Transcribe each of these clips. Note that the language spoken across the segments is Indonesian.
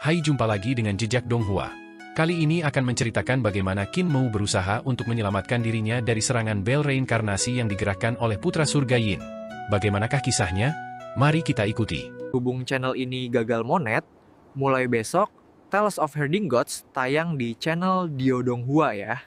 Hai, jumpa lagi dengan Jejak Donghua. Kali ini akan menceritakan bagaimana Qin Mu berusaha untuk menyelamatkan dirinya dari serangan bel reinkarnasi yang digerakkan oleh putra surga Yin. Bagaimanakah kisahnya? Mari kita ikuti. Hubung channel ini gagal monet, mulai besok Tales of Herding Gods tayang di channel Dio Donghua ya.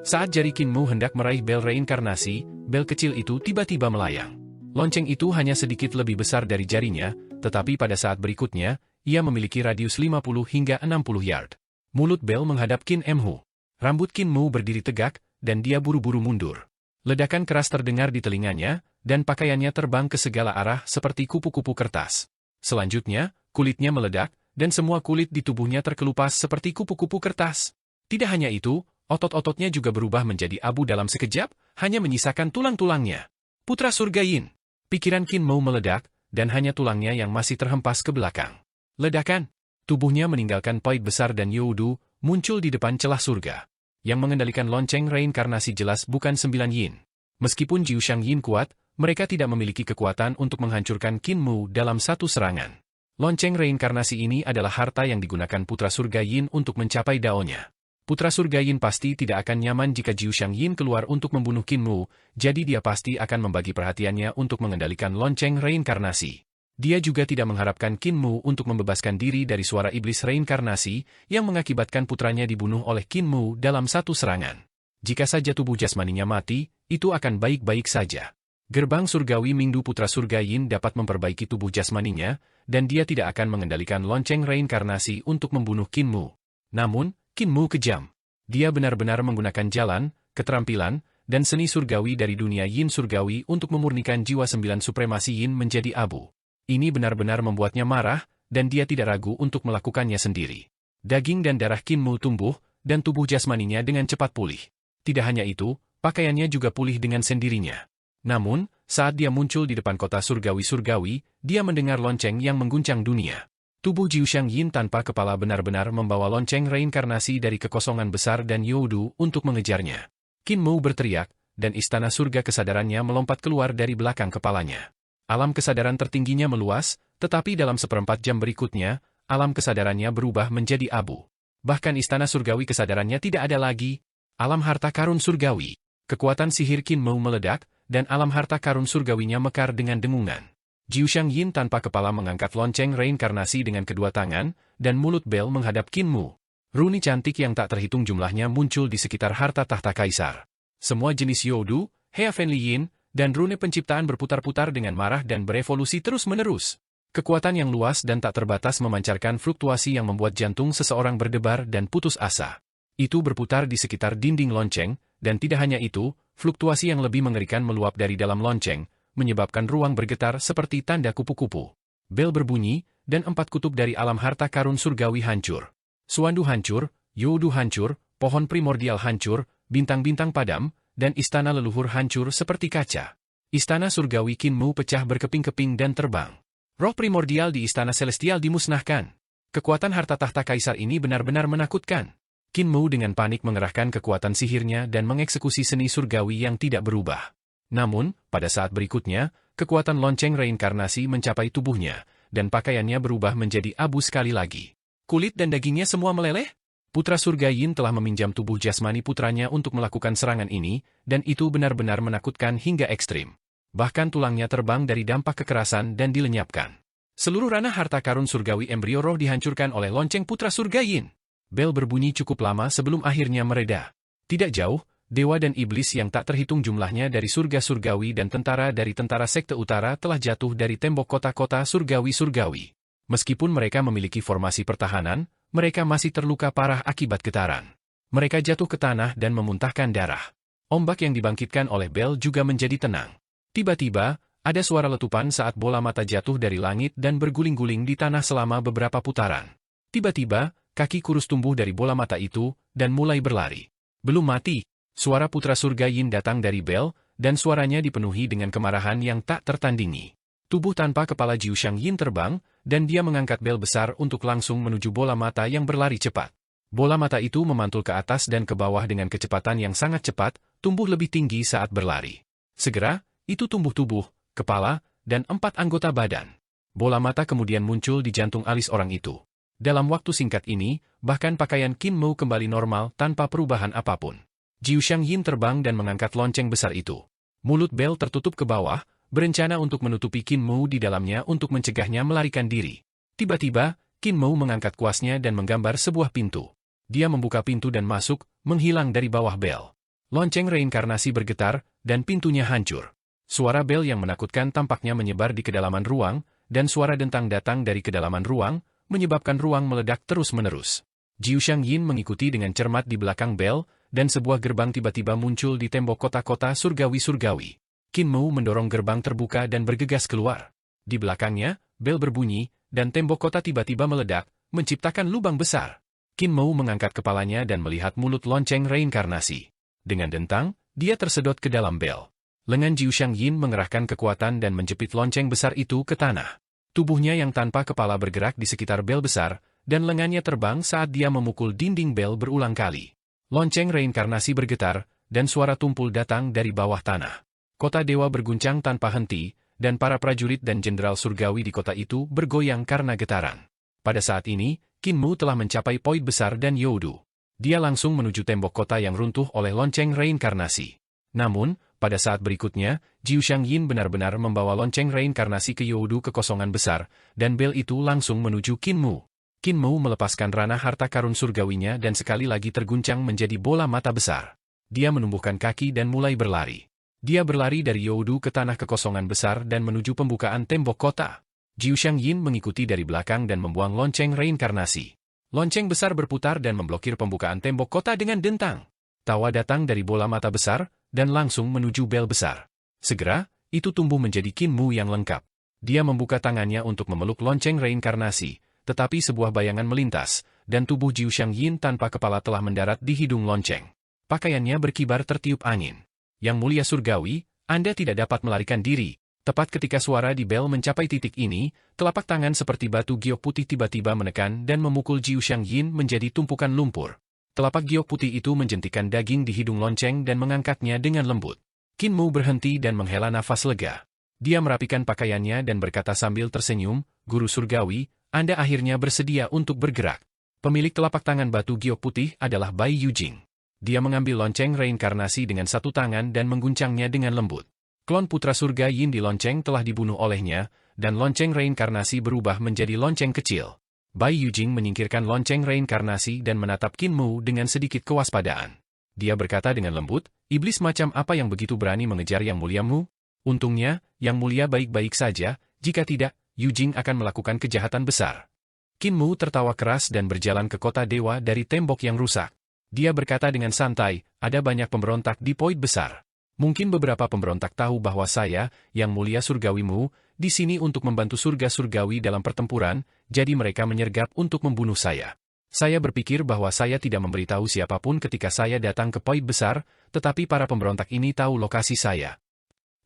Saat jari Qin Mu hendak meraih bel reinkarnasi, bel kecil itu tiba-tiba melayang. Lonceng itu hanya sedikit lebih besar dari jarinya, tetapi pada saat berikutnya, ia memiliki radius 50 hingga 60 yard. Mulut bel menghadap Qin Mu. Rambut Qin Mu berdiri tegak, dan dia buru-buru mundur. Ledakan keras terdengar di telinganya, dan pakaiannya terbang ke segala arah seperti kupu-kupu kertas. Selanjutnya, kulitnya meledak, dan semua kulit di tubuhnya terkelupas seperti kupu-kupu kertas. Tidak hanya itu, otot-ototnya juga berubah menjadi abu dalam sekejap, hanya menyisakan tulang-tulangnya. Putra surga Yin. Pikiran Qin Mu meledak, dan hanya tulangnya yang masih terhempas ke belakang. Ledakan. Tubuhnya meninggalkan poid besar dan Youdu muncul di depan celah surga. Yang mengendalikan lonceng reinkarnasi jelas bukan 9 Yin. Meskipun Jiushang Yin kuat, mereka tidak memiliki kekuatan untuk menghancurkan Qin Mu dalam satu serangan. Lonceng reinkarnasi ini adalah harta yang digunakan putra surga Yin untuk mencapai daonya. Putra surga Yin pasti tidak akan nyaman jika Jiushang Yin keluar untuk membunuh Qin Mu, jadi dia pasti akan membagi perhatiannya untuk mengendalikan lonceng reinkarnasi. Dia juga tidak mengharapkan Qin Mu untuk membebaskan diri dari suara iblis reinkarnasi yang mengakibatkan putranya dibunuh oleh Qin Mu dalam satu serangan. Jika saja tubuh jasmaninya mati, itu akan baik-baik saja. Gerbang surgawi Mingdu putra surga Yin dapat memperbaiki tubuh jasmaninya, dan dia tidak akan mengendalikan lonceng reinkarnasi untuk membunuh Qin Mu. Namun, Qin Mu kejam. Dia benar-benar menggunakan jalan, keterampilan, dan seni surgawi dari dunia Yin surgawi untuk memurnikan jiwa 9 supremasi Yin menjadi abu. Ini benar-benar membuatnya marah, dan dia tidak ragu untuk melakukannya sendiri. Daging dan darah Qin Mu tumbuh, dan tubuh jasmaninya dengan cepat pulih. Tidak hanya itu, pakaiannya juga pulih dengan sendirinya. Namun, saat dia muncul di depan kota surgawi-surgawi, dia mendengar lonceng yang mengguncang dunia. Tubuh Jiushang Yin tanpa kepala benar-benar membawa lonceng reinkarnasi dari kekosongan besar dan Youdu untuk mengejarnya. Qin Mu berteriak, dan istana surga kesadarannya melompat keluar dari belakang kepalanya. Alam kesadaran tertingginya meluas, tetapi dalam seperempat jam berikutnya, alam kesadarannya berubah menjadi abu. Bahkan istana surgawi kesadarannya tidak ada lagi. Alam harta karun surgawi. Kekuatan sihir Qin Mu meledak, dan alam harta karun surgawinya mekar dengan dengungan. Jiushang Yin tanpa kepala mengangkat lonceng reinkarnasi dengan kedua tangan, dan mulut bel menghadap Qin Mu. Runi cantik yang tak terhitung jumlahnya muncul di sekitar harta tahta kaisar. Semua jenis Youdu, Heavenly Yin, dan rune penciptaan berputar-putar dengan marah dan berevolusi terus-menerus. Kekuatan yang luas dan tak terbatas memancarkan fluktuasi yang membuat jantung seseorang berdebar dan putus asa. Itu berputar di sekitar dinding lonceng, dan tidak hanya itu, fluktuasi yang lebih mengerikan meluap dari dalam lonceng, menyebabkan ruang bergetar seperti tanda kupu-kupu. Bel berbunyi, dan 4 kutub dari alam harta karun surgawi hancur. Suandu hancur, Youdu hancur, pohon primordial hancur, bintang-bintang padam, dan istana leluhur hancur seperti kaca. Istana surgawi Qin Mu pecah berkeping-keping dan terbang. Roh primordial di istana celestial dimusnahkan. Kekuatan harta tahta kaisar ini benar-benar menakutkan. Qin Mu dengan panik mengerahkan kekuatan sihirnya dan mengeksekusi seni surgawi yang tidak berubah. Namun, pada saat berikutnya, kekuatan lonceng reinkarnasi mencapai tubuhnya, dan pakaiannya berubah menjadi abu sekali lagi. Kulit dan dagingnya semua meleleh. Putra surga Yin telah meminjam tubuh jasmani putranya untuk melakukan serangan ini, dan itu benar-benar menakutkan hingga ekstrim. Bahkan tulangnya terbang dari dampak kekerasan dan dilenyapkan. Seluruh ranah harta karun surgawi embrio roh dihancurkan oleh lonceng putra surga Yin. Bel berbunyi cukup lama sebelum akhirnya mereda. Tidak jauh, dewa dan iblis yang tak terhitung jumlahnya dari surga surgawi dan tentara dari tentara sekte utara telah jatuh dari tembok kota-kota surgawi-surgawi. Meskipun mereka memiliki formasi pertahanan, mereka masih terluka parah akibat getaran. Mereka jatuh ke tanah dan memuntahkan darah. Ombak yang dibangkitkan oleh bel juga menjadi tenang. Tiba-tiba, ada suara letupan saat bola mata jatuh dari langit dan berguling-guling di tanah selama beberapa putaran. Tiba-tiba, kaki kurus tumbuh dari bola mata itu, dan mulai berlari. Belum mati, suara putra surga Yin datang dari bel, dan suaranya dipenuhi dengan kemarahan yang tak tertandingi. Tubuh tanpa kepala Jiushang Yin terbang, dan dia mengangkat bel besar untuk langsung menuju bola mata yang berlari cepat. Bola mata itu memantul ke atas dan ke bawah dengan kecepatan yang sangat cepat, tumbuh lebih tinggi saat berlari. Segera, itu tumbuh tubuh, kepala, dan 4 anggota badan. Bola mata kemudian muncul di jantung alis orang itu. Dalam waktu singkat ini, bahkan pakaian Qin Mu kembali normal tanpa perubahan apapun. Jiu Shangyin terbang dan mengangkat lonceng besar itu. Mulut bel tertutup ke bawah, berencana untuk menutupi Qin Mu di dalamnya untuk mencegahnya melarikan diri. Tiba-tiba, Qin Mu mengangkat kuasnya dan menggambar sebuah pintu. Dia membuka pintu dan masuk, menghilang dari bawah bel. Lonceng reinkarnasi bergetar, dan pintunya hancur. Suara bel yang menakutkan tampaknya menyebar di kedalaman ruang, dan suara dentang datang dari kedalaman ruang, menyebabkan ruang meledak terus-menerus. Jiu Shangyin mengikuti dengan cermat di belakang bel, dan sebuah gerbang tiba-tiba muncul di tembok kota-kota surgawi-surgawi. Qin Mu mendorong gerbang terbuka dan bergegas keluar. Di belakangnya, bel berbunyi, dan tembok kota tiba-tiba meledak, menciptakan lubang besar. Qin Mu mengangkat kepalanya dan melihat mulut lonceng reinkarnasi. Dengan dentang, dia tersedot ke dalam bel. Lengan Jiu Shangyin mengerahkan kekuatan dan menjepit lonceng besar itu ke tanah. Tubuhnya yang tanpa kepala bergerak di sekitar bel besar, dan lengannya terbang saat dia memukul dinding bel berulang kali. Lonceng reinkarnasi bergetar, dan suara tumpul datang dari bawah tanah. Kota dewa berguncang tanpa henti, dan para prajurit dan jenderal surgawi di kota itu bergoyang karena getaran. Pada saat ini, Qin Mu telah mencapai poin besar dan Youdu. Dia langsung menuju tembok kota yang runtuh oleh lonceng reinkarnasi. Namun, pada saat berikutnya, Jiu Shangyin benar-benar membawa lonceng reinkarnasi ke Youdu kekosongan besar, dan bel itu langsung menuju Qin Mu. Qin Mu melepaskan ranah harta karun surgawinya dan sekali lagi terguncang menjadi bola mata besar. Dia menumbuhkan kaki dan mulai berlari. Dia berlari dari Youdu ke tanah kekosongan besar dan menuju pembukaan tembok kota. Jiu Shangyin mengikuti dari belakang dan membuang lonceng reinkarnasi. Lonceng besar berputar dan memblokir pembukaan tembok kota dengan dentang. Tawa datang dari bola mata besar, dan langsung menuju bel besar. Segera, itu tumbuh menjadi Qin Mu yang lengkap. Dia membuka tangannya untuk memeluk lonceng reinkarnasi, tetapi sebuah bayangan melintas, dan tubuh Jiu Shangyin tanpa kepala telah mendarat di hidung lonceng. Pakaiannya berkibar tertiup angin. Yang mulia surgawi, Anda tidak dapat melarikan diri. Tepat ketika suara di bel mencapai titik ini, telapak tangan seperti batu giok putih tiba-tiba menekan dan memukul Jiu Shangyin menjadi tumpukan lumpur. Telapak giok putih itu menjentikan daging di hidung lonceng dan mengangkatnya dengan lembut. Qin Mu berhenti dan menghela nafas lega. Dia merapikan pakaiannya dan berkata sambil tersenyum, "Guru surgawi, Anda akhirnya bersedia untuk bergerak." Pemilik telapak tangan batu giok putih adalah Bai Yujing. Dia mengambil lonceng reinkarnasi dengan satu tangan dan mengguncangnya dengan lembut. Klon putra surga Yin di lonceng telah dibunuh olehnya, dan lonceng reinkarnasi berubah menjadi lonceng kecil. Bai Yujing menyingkirkan lonceng reinkarnasi dan menatap Qin Mu dengan sedikit kewaspadaan. Dia berkata dengan lembut, "Iblis macam apa yang begitu berani mengejar Yang Mulia-mu? Untungnya, Yang Mulia baik-baik saja, jika tidak, Yujing akan melakukan kejahatan besar." Qin Mu tertawa keras dan berjalan ke kota dewa dari tembok yang rusak. Dia berkata dengan santai, "Ada banyak pemberontak di poin besar. Mungkin beberapa pemberontak tahu bahwa saya, Yang Mulia Surgawimu, di sini untuk membantu surga surgawi dalam pertempuran, jadi mereka menyergap untuk membunuh saya. Saya berpikir bahwa saya tidak memberitahu siapapun ketika saya datang ke poin besar, tetapi para pemberontak ini tahu lokasi saya."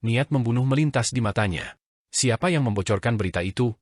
Niat membunuh melintas di matanya. Siapa yang membocorkan berita itu?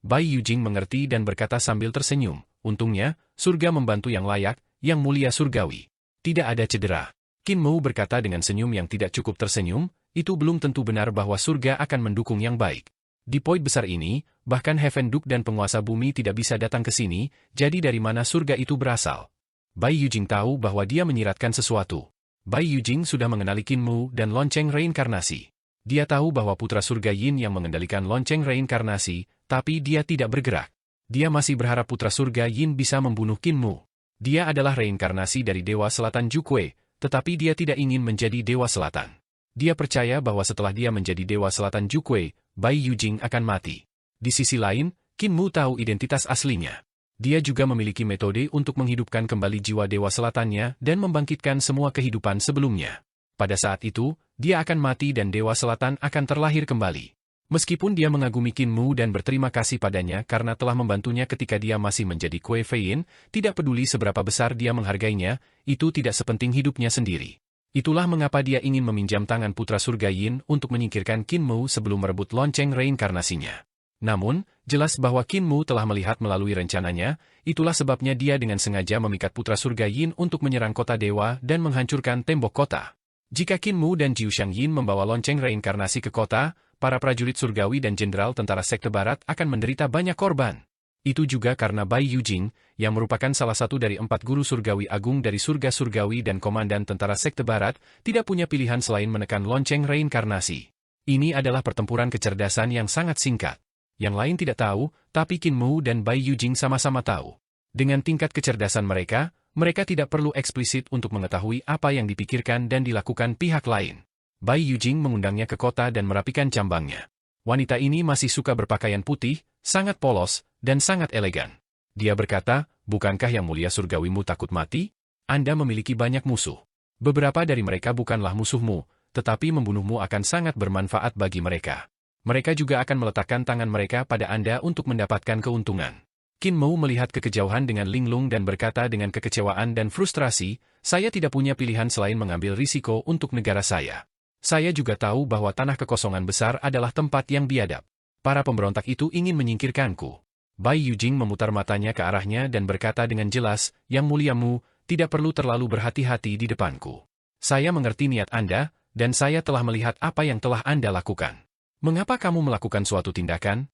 Bai Yujing mengerti dan berkata sambil tersenyum, "Untungnya, surga membantu yang layak, Yang Mulia Surgawi. Tidak ada cedera." Qin Mu berkata dengan senyum yang tidak cukup tersenyum, "Itu belum tentu benar bahwa surga akan mendukung yang baik. Di poin besar ini, bahkan Heaven Duke dan penguasa bumi tidak bisa datang ke sini, jadi dari mana surga itu berasal?" Bai Yujing tahu bahwa dia menyiratkan sesuatu. Bai Yujing sudah mengenali Qin Mu dan lonceng reinkarnasi. Dia tahu bahwa putra surga Yin yang mengendalikan lonceng reinkarnasi, tapi dia tidak bergerak. Dia masih berharap putra surga Yin bisa membunuh Qin Mu. Dia adalah reinkarnasi dari Dewa Selatan Jukwe, tetapi dia tidak ingin menjadi Dewa Selatan. Dia percaya bahwa setelah dia menjadi Dewa Selatan Jukwe, Bai Yujing akan mati. Di sisi lain, Qin Mu tahu identitas aslinya. Dia juga memiliki metode untuk menghidupkan kembali jiwa Dewa Selatannya dan membangkitkan semua kehidupan sebelumnya. Pada saat itu, dia akan mati dan Dewa Selatan akan terlahir kembali. Meskipun dia mengagumi Qin Mu dan berterima kasih padanya karena telah membantunya ketika dia masih menjadi Kue Feiyin, tidak peduli seberapa besar dia menghargainya, itu tidak sepenting hidupnya sendiri. Itulah mengapa dia ingin meminjam tangan putra surga Yin untuk menyingkirkan Qin Mu sebelum merebut lonceng reinkarnasinya. Namun, jelas bahwa Qin Mu telah melihat melalui rencananya, itulah sebabnya dia dengan sengaja memikat putra surga Yin untuk menyerang kota dewa dan menghancurkan tembok kota. Jika Qin Mu dan Jiu Shangyin membawa lonceng reinkarnasi ke kota, para prajurit surgawi dan jenderal tentara sekte barat akan menderita banyak korban. Itu juga karena Bai Yujing, yang merupakan salah satu dari 4 guru surgawi agung dari surga surgawi dan komandan tentara Sekte Barat, tidak punya pilihan selain menekan lonceng reinkarnasi. Ini adalah pertempuran kecerdasan yang sangat singkat. Yang lain tidak tahu, tapi Qin Mu dan Bai Yujing sama-sama tahu. Dengan tingkat kecerdasan mereka, mereka tidak perlu eksplisit untuk mengetahui apa yang dipikirkan dan dilakukan pihak lain. Bai Yujing mengundangnya ke kota dan merapikan cambangnya. Wanita ini masih suka berpakaian putih, sangat polos, dan sangat elegan. Dia berkata, bukankah yang mulia surgawimu takut mati? Anda memiliki banyak musuh. Beberapa dari mereka bukanlah musuhmu, tetapi membunuhmu akan sangat bermanfaat bagi mereka. Mereka juga akan meletakkan tangan mereka pada Anda untuk mendapatkan keuntungan. Qin Mu melihat ke kejauhan dengan linglung dan berkata dengan kekecewaan dan frustrasi, saya tidak punya pilihan selain mengambil risiko untuk negara saya. Saya juga tahu bahwa tanah kekosongan besar adalah tempat yang biadab. Para pemberontak itu ingin menyingkirkanku. Bai Yujing memutar matanya ke arahnya dan berkata dengan jelas, Yang muliamu, tidak perlu terlalu berhati-hati di depanku. Saya mengerti niat Anda, dan saya telah melihat apa yang telah Anda lakukan. Mengapa kamu melakukan suatu tindakan?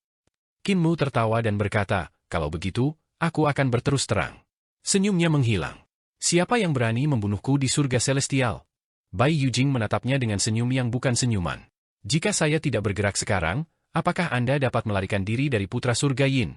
Qin Mu tertawa dan berkata, kalau begitu, aku akan berterus terang. Senyumnya menghilang. Siapa yang berani membunuhku di surga celestial? Bai Yujing menatapnya dengan senyum yang bukan senyuman. Jika saya tidak bergerak sekarang, apakah Anda dapat melarikan diri dari putra surga Yin?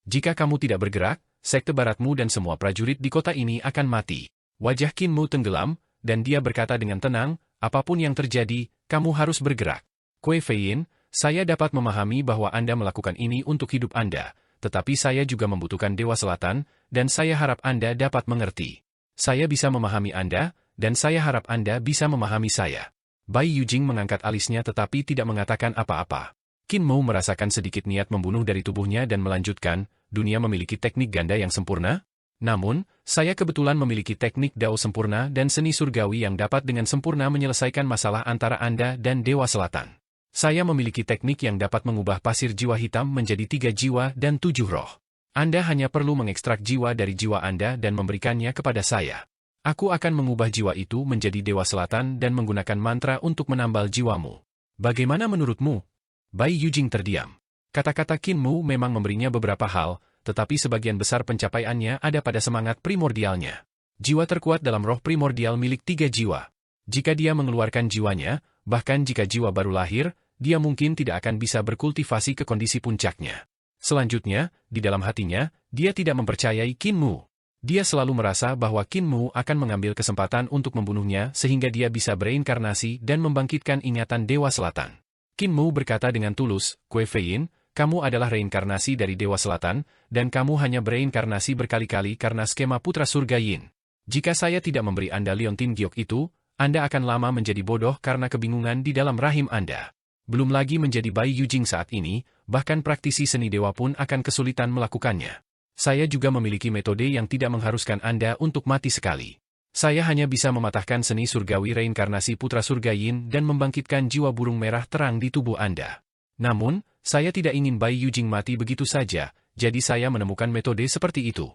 Jika kamu tidak bergerak, sekte baratmu dan semua prajurit di kota ini akan mati. Wajah Qin Mu tenggelam, dan dia berkata dengan tenang, apapun yang terjadi, kamu harus bergerak. Kue Feiyin, saya dapat memahami bahwa Anda melakukan ini untuk hidup Anda, tetapi saya juga membutuhkan Dewa Selatan, dan saya harap Anda dapat mengerti. Saya bisa memahami Anda, dan saya harap Anda bisa memahami saya. Bai Yujing mengangkat alisnya tetapi tidak mengatakan apa-apa. Qin Mu merasakan sedikit niat membunuh dari tubuhnya dan melanjutkan, dunia memiliki teknik ganda yang sempurna? Namun, saya kebetulan memiliki teknik Dao sempurna dan seni surgawi yang dapat dengan sempurna menyelesaikan masalah antara Anda dan Dewa Selatan. Saya memiliki teknik yang dapat mengubah pasir jiwa hitam menjadi 3 jiwa dan 7 roh. Anda hanya perlu mengekstrak jiwa dari jiwa Anda dan memberikannya kepada saya. Aku akan mengubah jiwa itu menjadi Dewa Selatan dan menggunakan mantra untuk menambal jiwamu. Bagaimana menurutmu? Bai Yujing terdiam. Kata-kata Qin Mu memang memberinya beberapa hal, tetapi sebagian besar pencapaiannya ada pada semangat primordialnya. Jiwa terkuat dalam roh primordial milik 3 jiwa. Jika dia mengeluarkan jiwanya, bahkan jika jiwa baru lahir, dia mungkin tidak akan bisa berkultivasi ke kondisi puncaknya. Selanjutnya, di dalam hatinya, dia tidak mempercayai Qin Mu. Dia selalu merasa bahwa Qin Mu akan mengambil kesempatan untuk membunuhnya sehingga dia bisa bereinkarnasi dan membangkitkan ingatan Dewa Selatan. Qin Mu berkata dengan tulus, Kue Feiyin, kamu adalah reinkarnasi dari Dewa Selatan, dan kamu hanya bereinkarnasi berkali-kali karena skema Putra Surga Yin. Jika saya tidak memberi Anda Liontin Giok itu, Anda akan lama menjadi bodoh karena kebingungan di dalam rahim Anda. Belum lagi menjadi Bai Yujing saat ini, bahkan praktisi seni dewa pun akan kesulitan melakukannya. Saya juga memiliki metode yang tidak mengharuskan Anda untuk mati sekali. Saya hanya bisa mematahkan seni surgawi reinkarnasi Putra Surga Yin dan membangkitkan jiwa burung merah terang di tubuh Anda. Namun, saya tidak ingin Bai Yujing mati begitu saja, jadi saya menemukan metode seperti itu.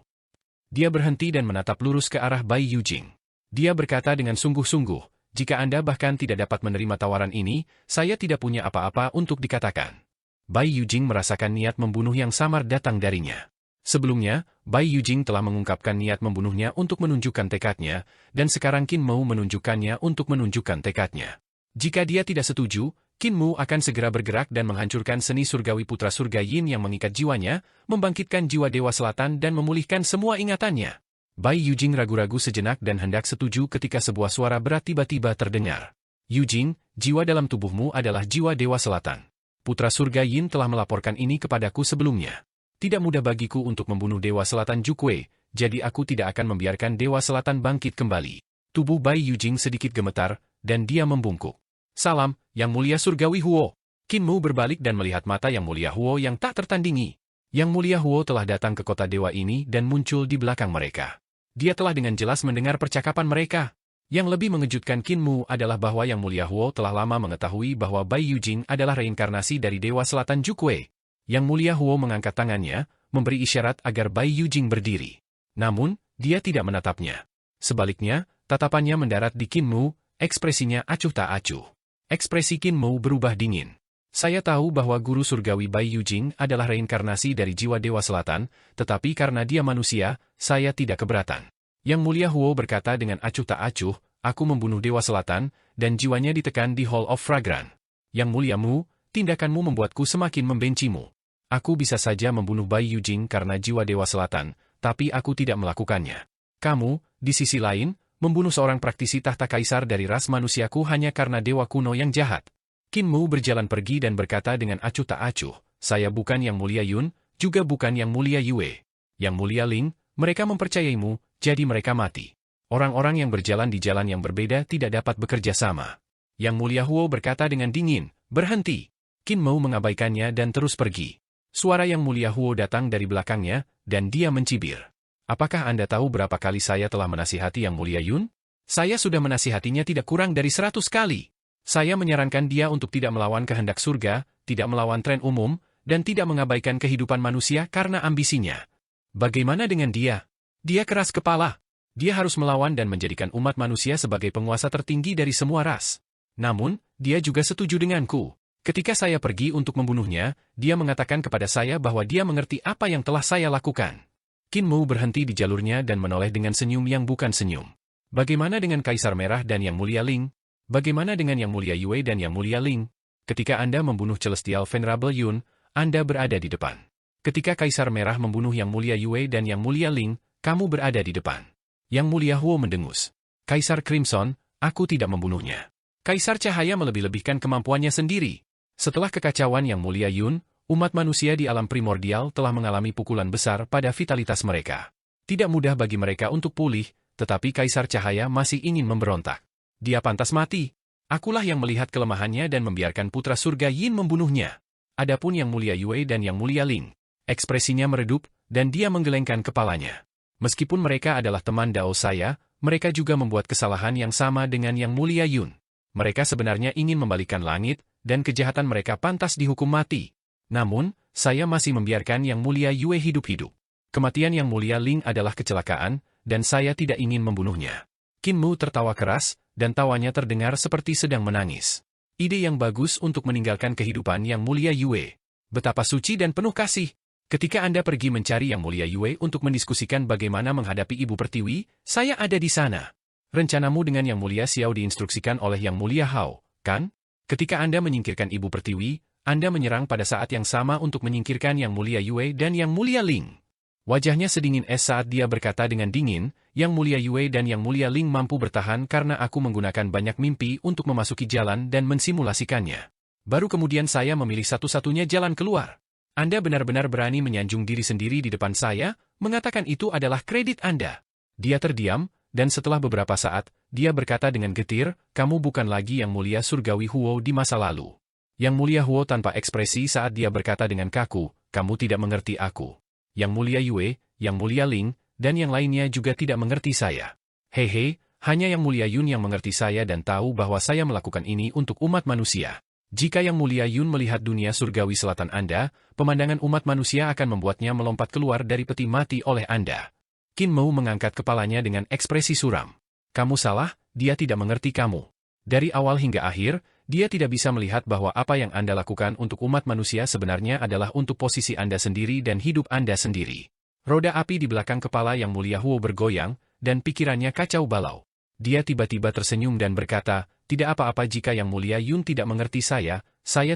Dia berhenti dan menatap lurus ke arah Bai Yujing. Dia berkata dengan sungguh-sungguh, jika Anda bahkan tidak dapat menerima tawaran ini, saya tidak punya apa-apa untuk dikatakan. Bai Yujing merasakan niat membunuh yang samar datang darinya. Sebelumnya, Bai Yujing telah mengungkapkan niat membunuhnya untuk menunjukkan tekadnya, dan sekarang Qin Mu menunjukkannya untuk menunjukkan tekadnya. Jika dia tidak setuju, Qin Mu akan segera bergerak dan menghancurkan seni surgawi Putra Surga Yin yang mengikat jiwanya, membangkitkan jiwa Dewa Selatan dan memulihkan semua ingatannya. Bai Yujing ragu-ragu sejenak dan hendak setuju ketika sebuah suara berat tiba-tiba terdengar. Yujing, jiwa dalam tubuhmu adalah jiwa Dewa Selatan. Putra Surga Yin telah melaporkan ini kepadaku sebelumnya. Tidak mudah bagiku untuk membunuh Dewa Selatan Jukue, jadi aku tidak akan membiarkan Dewa Selatan bangkit kembali. Tubuh Bai Yujing sedikit gemetar, dan dia membungkuk. Salam, Yang Mulia Surgawi Huo. Qin Mu berbalik dan melihat mata Yang Mulia Huo yang tak tertandingi. Yang Mulia Huo telah datang ke kota dewa ini dan muncul di belakang mereka. Dia telah dengan jelas mendengar percakapan mereka. Yang lebih mengejutkan Qin Mu adalah bahwa Yang Mulia Huo telah lama mengetahui bahwa Bai Yujing adalah reinkarnasi dari Dewa Selatan Jukue. Yang Mulia Huo mengangkat tangannya, memberi isyarat agar Bai Yujing berdiri. Namun, dia tidak menatapnya. Sebaliknya, tatapannya mendarat di Qin Mu, ekspresinya acuh tak acuh. Ekspresi Qin Mu berubah dingin. Saya tahu bahwa guru surgawi Bai Yujing adalah reinkarnasi dari jiwa Dewa Selatan, tetapi karena dia manusia, saya tidak keberatan. Yang Mulia Huo berkata dengan acuh tak acuh, aku membunuh Dewa Selatan, dan jiwanya ditekan di Hall of Fragrance. Yang Mulia Mu, tindakanmu membuatku semakin membencimu. Aku bisa saja membunuh Bai Yujing karena jiwa Dewa Selatan, tapi aku tidak melakukannya. Kamu, di sisi lain, membunuh seorang praktisi tahta kaisar dari ras manusiaku hanya karena dewa kuno yang jahat. Qin Mu berjalan pergi dan berkata dengan acuh tak acuh, saya bukan Yang Mulia Yun, juga bukan Yang Mulia Yue. Yang Mulia Ling, mereka mempercayaimu, jadi mereka mati. Orang-orang yang berjalan di jalan yang berbeda tidak dapat bekerja sama. Yang Mulia Huo berkata dengan dingin, berhenti. Qin Mu mengabaikannya dan terus pergi. Suara Yang Mulia Huo datang dari belakangnya, dan dia mencibir. Apakah Anda tahu berapa kali saya telah menasihati Yang Mulia Yun? Saya sudah menasihatinya tidak kurang dari 100 kali. Saya menyarankan dia untuk tidak melawan kehendak surga, tidak melawan tren umum, dan tidak mengabaikan kehidupan manusia karena ambisinya. Bagaimana dengan dia? Dia keras kepala. Dia harus melawan dan menjadikan umat manusia sebagai penguasa tertinggi dari semua ras. Namun, dia juga setuju denganku. Ketika saya pergi untuk membunuhnya, dia mengatakan kepada saya bahwa dia mengerti apa yang telah saya lakukan. Qin Mu berhenti di jalurnya dan menoleh dengan senyum yang bukan senyum. Bagaimana dengan Kaisar Merah dan Yang Mulia Ling? Bagaimana dengan Yang Mulia Yue dan Yang Mulia Ling? Ketika Anda membunuh Celestial Venerable Yun, Anda berada di depan. Ketika Kaisar Merah membunuh Yang Mulia Yue dan Yang Mulia Ling, kamu berada di depan. Yang Mulia Huo mendengus. Kaisar Crimson, aku tidak membunuhnya. Kaisar Cahaya melebih-lebihkan kemampuannya sendiri. Setelah kekacauan Yang Mulia Yun, umat manusia di alam primordial telah mengalami pukulan besar pada vitalitas mereka. Tidak mudah bagi mereka untuk pulih, tetapi Kaisar Cahaya masih ingin memberontak. Dia pantas mati. Akulah yang melihat kelemahannya dan membiarkan putra surga Yin membunuhnya. Adapun Yang Mulia Yue dan Yang Mulia Ling, ekspresinya meredup, dan dia menggelengkan kepalanya. Meskipun mereka adalah teman Dao saya, mereka juga membuat kesalahan yang sama dengan Yang Mulia Yun. Mereka sebenarnya ingin membalikan langit, dan kejahatan mereka pantas dihukum mati. Namun, saya masih membiarkan Yang Mulia Yue hidup-hidup. Kematian Yang Mulia Ling adalah kecelakaan, dan saya tidak ingin membunuhnya. Qin Mu tertawa keras, dan tawanya terdengar seperti sedang menangis. Ide yang bagus untuk meninggalkan kehidupan Yang Mulia Yue. Betapa suci dan penuh kasih. Ketika Anda pergi mencari Yang Mulia Yue untuk mendiskusikan bagaimana menghadapi Ibu Pertiwi, saya ada di sana. Rencanamu dengan Yang Mulia Xiao diinstruksikan oleh Yang Mulia Hao, kan? Ketika Anda menyingkirkan Ibu Pertiwi, Anda menyerang pada saat yang sama untuk menyingkirkan Yang Mulia Yue dan Yang Mulia Ling. Wajahnya sedingin es saat dia berkata dengan dingin, Yang Mulia Yue dan Yang Mulia Ling mampu bertahan karena aku menggunakan banyak mimpi untuk memasuki jalan dan mensimulasikannya. Baru kemudian saya memilih satu-satunya jalan keluar. Anda benar-benar berani menyanjung diri sendiri di depan saya, mengatakan itu adalah kredit Anda. Dia terdiam, dan setelah beberapa saat, dia berkata dengan getir, kamu bukan lagi Yang Mulia Surgawi Huo di masa lalu. Yang Mulia Huo tanpa ekspresi saat dia berkata dengan kaku, kamu tidak mengerti aku. Yang Mulia Yue, Yang Mulia Ling, dan yang lainnya juga tidak mengerti saya. Hehe, hanya Yang Mulia Yun yang mengerti saya dan tahu bahwa saya melakukan ini untuk umat manusia. Jika Yang Mulia Yun melihat dunia surgawi selatan Anda, pemandangan umat manusia akan membuatnya melompat keluar dari peti mati oleh Anda. Qin Mu mengangkat kepalanya dengan ekspresi suram. Kamu salah, dia tidak mengerti kamu. Dari awal hingga akhir, dia tidak bisa melihat bahwa apa yang Anda lakukan untuk umat manusia sebenarnya adalah untuk posisi Anda sendiri dan hidup Anda sendiri. Roda api di belakang kepala Yang Mulia Huo bergoyang, dan pikirannya kacau balau. Dia tiba-tiba tersenyum dan berkata, tidak apa-apa jika Yang Mulia Yun tidak mengerti saya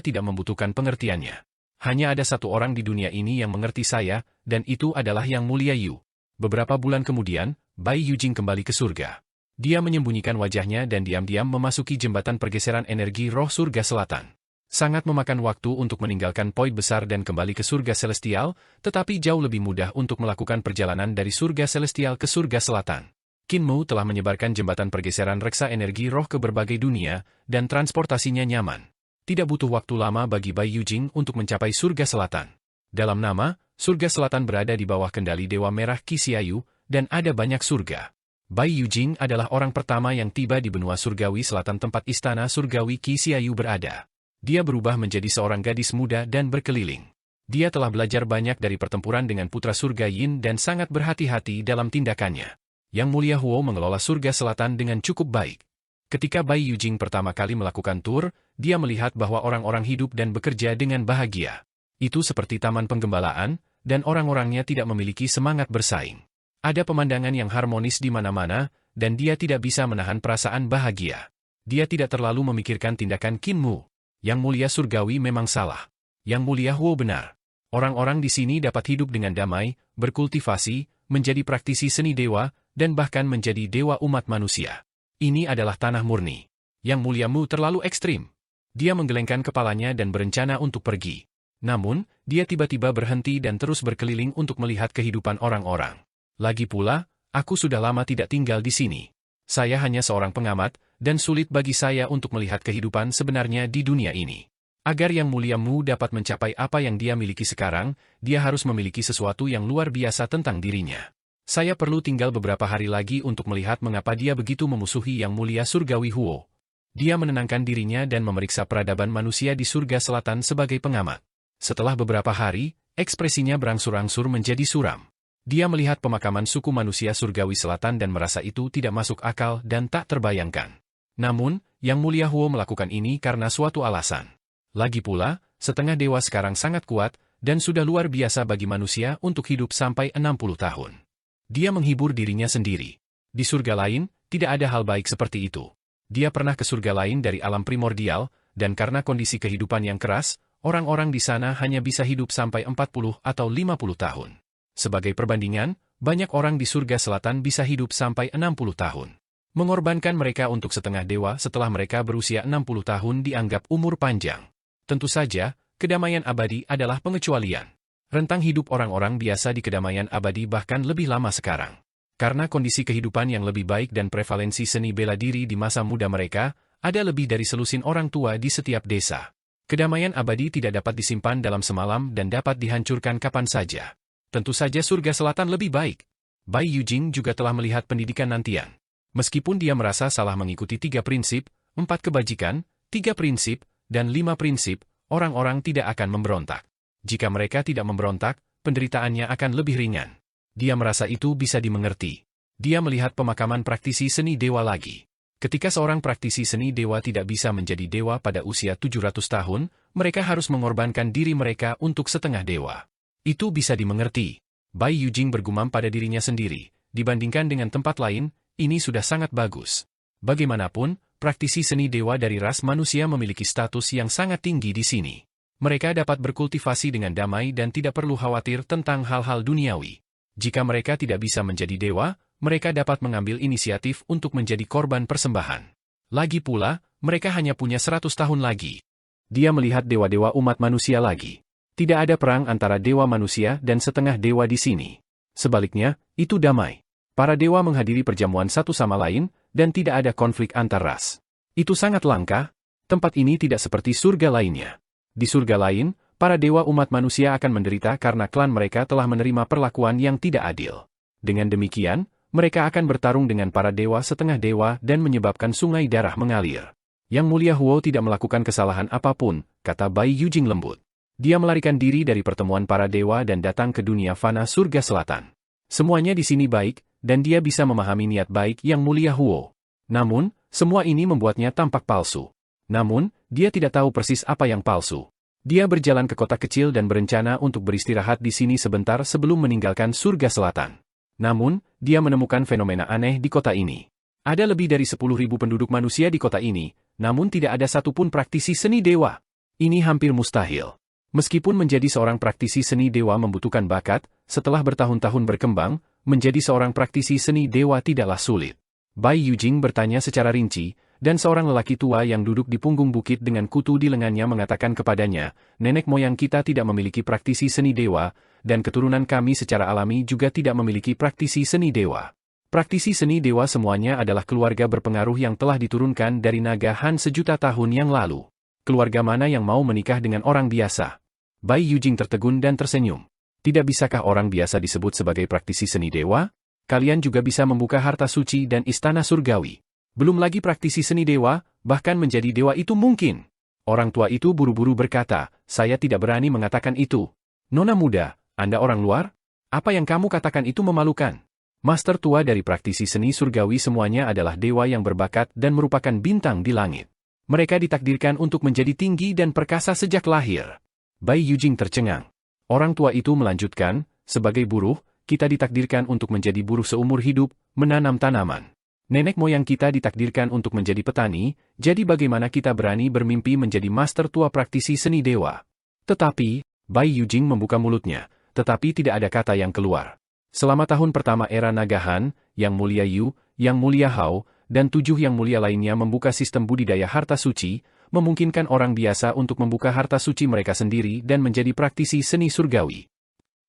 tidak membutuhkan pengertiannya. Hanya ada satu orang di dunia ini yang mengerti saya, dan itu adalah Yang Mulia Yu. Beberapa bulan kemudian, Bai Yujing kembali ke surga. Dia menyembunyikan wajahnya dan diam-diam memasuki jembatan pergeseran energi roh surga selatan. Sangat memakan waktu untuk meninggalkan poin besar dan kembali ke surga celestial, tetapi jauh lebih mudah untuk melakukan perjalanan dari surga celestial ke surga selatan. Qin Mu telah menyebarkan jembatan pergeseran reksa energi roh ke berbagai dunia, dan transportasinya nyaman. Tidak butuh waktu lama bagi Bai Yujing untuk mencapai surga selatan. Dalam nama, surga selatan berada di bawah kendali Dewa Merah Qi Xiaoyu, dan ada banyak surga. Bai Yujing adalah orang pertama yang tiba di benua surgawi selatan tempat istana surgawi Qi Xiaoyu berada. Dia berubah menjadi seorang gadis muda dan berkeliling. Dia telah belajar banyak dari pertempuran dengan putra surga Yin dan sangat berhati-hati dalam tindakannya. Yang Mulia Huo mengelola surga selatan dengan cukup baik. Ketika Bai Yujing pertama kali melakukan tur, dia melihat bahwa orang-orang hidup dan bekerja dengan bahagia. Itu seperti taman penggembalaan, dan orang-orangnya tidak memiliki semangat bersaing. Ada pemandangan yang harmonis di mana-mana, dan dia tidak bisa menahan perasaan bahagia. Dia tidak terlalu memikirkan tindakan Qin Mu. Yang mulia surgawi memang salah. Yang mulia Huo benar. Orang-orang di sini dapat hidup dengan damai, berkultivasi, menjadi praktisi seni dewa, dan bahkan menjadi dewa umat manusia. Ini adalah tanah murni. Yang mulia Mu terlalu ekstrim. Dia menggelengkan kepalanya dan berencana untuk pergi. Namun, dia tiba-tiba berhenti dan terus berkeliling untuk melihat kehidupan orang-orang. Lagi pula, aku sudah lama tidak tinggal di sini. Saya hanya seorang pengamat, dan sulit bagi saya untuk melihat kehidupan sebenarnya di dunia ini. Agar Yang Mulia Mu dapat mencapai apa yang dia miliki sekarang, dia harus memiliki sesuatu yang luar biasa tentang dirinya. Saya perlu tinggal beberapa hari lagi untuk melihat mengapa dia begitu memusuhi Yang Mulia Surgawi Huo. Dia menenangkan dirinya dan memeriksa peradaban manusia di surga selatan sebagai pengamat. Setelah beberapa hari, ekspresinya berangsur-angsur menjadi suram. Dia melihat pemakaman suku manusia surgawi selatan dan merasa itu tidak masuk akal dan tak terbayangkan. Namun, Yang Mulia Huo melakukan ini karena suatu alasan. Lagi pula, setengah dewa sekarang sangat kuat, dan sudah luar biasa bagi manusia untuk hidup sampai 60 tahun. Dia menghibur dirinya sendiri. Di surga lain, tidak ada hal baik seperti itu. Dia pernah ke surga lain dari alam primordial, dan karena kondisi kehidupan yang keras, orang-orang di sana hanya bisa hidup sampai 40 atau 50 tahun. Sebagai perbandingan, banyak orang di surga selatan bisa hidup sampai 60 tahun. Mengorbankan mereka untuk setengah dewa setelah mereka berusia 60 tahun dianggap umur panjang. Tentu saja, kedamaian abadi adalah pengecualian. Rentang hidup orang-orang biasa di kedamaian abadi bahkan lebih lama sekarang. Karena kondisi kehidupan yang lebih baik dan prevalensi seni bela diri di masa muda mereka, ada lebih dari selusin orang tua di setiap desa. Kedamaian abadi tidak dapat disimpan dalam semalam dan dapat dihancurkan kapan saja. Tentu saja surga selatan lebih baik. Bai Yujing juga telah melihat pendidikan nantian. Meskipun dia merasa salah mengikuti 3 prinsip, 4 kebajikan, 3 prinsip, dan 5 prinsip, orang-orang tidak akan memberontak. Jika mereka tidak memberontak, penderitaannya akan lebih ringan. Dia merasa itu bisa dimengerti. Dia melihat pemakaman praktisi seni dewa lagi. Ketika seorang praktisi seni dewa tidak bisa menjadi dewa pada usia 700 tahun, mereka harus mengorbankan diri mereka untuk setengah dewa. Itu bisa dimengerti. Bai Yujing bergumam pada dirinya sendiri. Dibandingkan dengan tempat lain, ini sudah sangat bagus. Bagaimanapun, praktisi seni dewa dari ras manusia memiliki status yang sangat tinggi di sini. Mereka dapat berkultivasi dengan damai dan tidak perlu khawatir tentang hal-hal duniawi. Jika mereka tidak bisa menjadi dewa, mereka dapat mengambil inisiatif untuk menjadi korban persembahan. Lagi pula, mereka hanya punya 100 tahun lagi. Dia melihat dewa-dewa umat manusia lagi. Tidak ada perang antara dewa manusia dan setengah dewa di sini. Sebaliknya, itu damai. Para dewa menghadiri perjamuan satu sama lain, dan tidak ada konflik antar ras. Itu sangat langka. Tempat ini tidak seperti surga lainnya. Di surga lain, para dewa umat manusia akan menderita karena klan mereka telah menerima perlakuan yang tidak adil. Dengan demikian, mereka akan bertarung dengan para dewa setengah dewa dan menyebabkan sungai darah mengalir. Yang Mulia Huo tidak melakukan kesalahan apapun, kata Bai Yujing lembut. Dia melarikan diri dari pertemuan para dewa dan datang ke dunia fana surga selatan. Semuanya di sini baik, dan dia bisa memahami niat baik Yang Mulia Huo. Namun, semua ini membuatnya tampak palsu. Namun, dia tidak tahu persis apa yang palsu. Dia berjalan ke kota kecil dan berencana untuk beristirahat di sini sebentar sebelum meninggalkan surga selatan. Namun, dia menemukan fenomena aneh di kota ini. Ada lebih dari 10.000 penduduk manusia di kota ini, namun tidak ada satupun praktisi seni dewa. Ini hampir mustahil. Meskipun menjadi seorang praktisi seni dewa membutuhkan bakat, setelah bertahun-tahun berkembang, menjadi seorang praktisi seni dewa tidaklah sulit. Bai Yujing bertanya secara rinci, dan seorang lelaki tua yang duduk di punggung bukit dengan kutu di lengannya mengatakan kepadanya, nenek moyang kita tidak memiliki praktisi seni dewa, dan keturunan kami secara alami juga tidak memiliki praktisi seni dewa. Praktisi seni dewa semuanya adalah keluarga berpengaruh yang telah diturunkan dari naga Han sejuta tahun yang lalu. Keluarga mana yang mau menikah dengan orang biasa? Bai Yujing tertegun dan tersenyum. Tidak bisakah orang biasa disebut sebagai praktisi seni dewa? Kalian juga bisa membuka harta suci dan istana surgawi. Belum lagi praktisi seni dewa, bahkan menjadi dewa itu mungkin. Orang tua itu buru-buru berkata, saya tidak berani mengatakan itu. Nona muda, Anda orang luar? Apa yang kamu katakan itu memalukan. Master tua dari praktisi seni surgawi semuanya adalah dewa yang berbakat dan merupakan bintang di langit. Mereka ditakdirkan untuk menjadi tinggi dan perkasa sejak lahir. Bai Yujing tercengang. Orang tua itu melanjutkan, sebagai buruh, kita ditakdirkan untuk menjadi buruh seumur hidup, menanam tanaman. Nenek moyang kita ditakdirkan untuk menjadi petani, jadi bagaimana kita berani bermimpi menjadi master tua praktisi seni dewa? Tetapi, Bai Yujing membuka mulutnya, tetapi tidak ada kata yang keluar. Selama tahun pertama era Naga Han, Yang Mulia Yu, Yang Mulia Hao, dan 7 yang mulia lainnya membuka sistem budidaya harta suci, memungkinkan orang biasa untuk membuka harta suci mereka sendiri dan menjadi praktisi seni surgawi.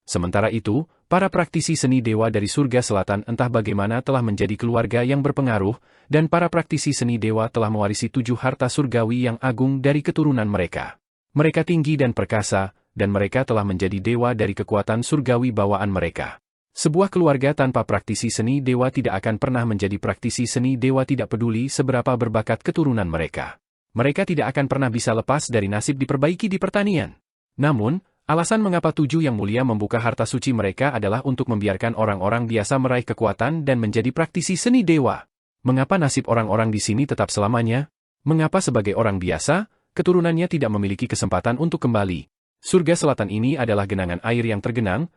Sementara itu, para praktisi seni dewa dari surga selatan entah bagaimana telah menjadi keluarga yang berpengaruh, dan para praktisi seni dewa telah mewarisi 7 harta surgawi yang agung dari keturunan mereka. Mereka tinggi dan perkasa, dan mereka telah menjadi dewa dari kekuatan surgawi bawaan mereka. Sebuah keluarga tanpa praktisi seni dewa tidak akan pernah menjadi praktisi seni dewa tidak peduli seberapa berbakat keturunan mereka. Mereka tidak akan pernah bisa lepas dari nasib diperbaiki di pertanian. Namun, alasan mengapa 7 yang mulia membuka harta suci mereka adalah untuk membiarkan orang-orang biasa meraih kekuatan dan menjadi praktisi seni dewa. Mengapa nasib orang-orang di sini tetap selamanya? Mengapa sebagai orang biasa, keturunannya tidak memiliki kesempatan untuk kembali? Surga selatan ini adalah genangan air yang tergenang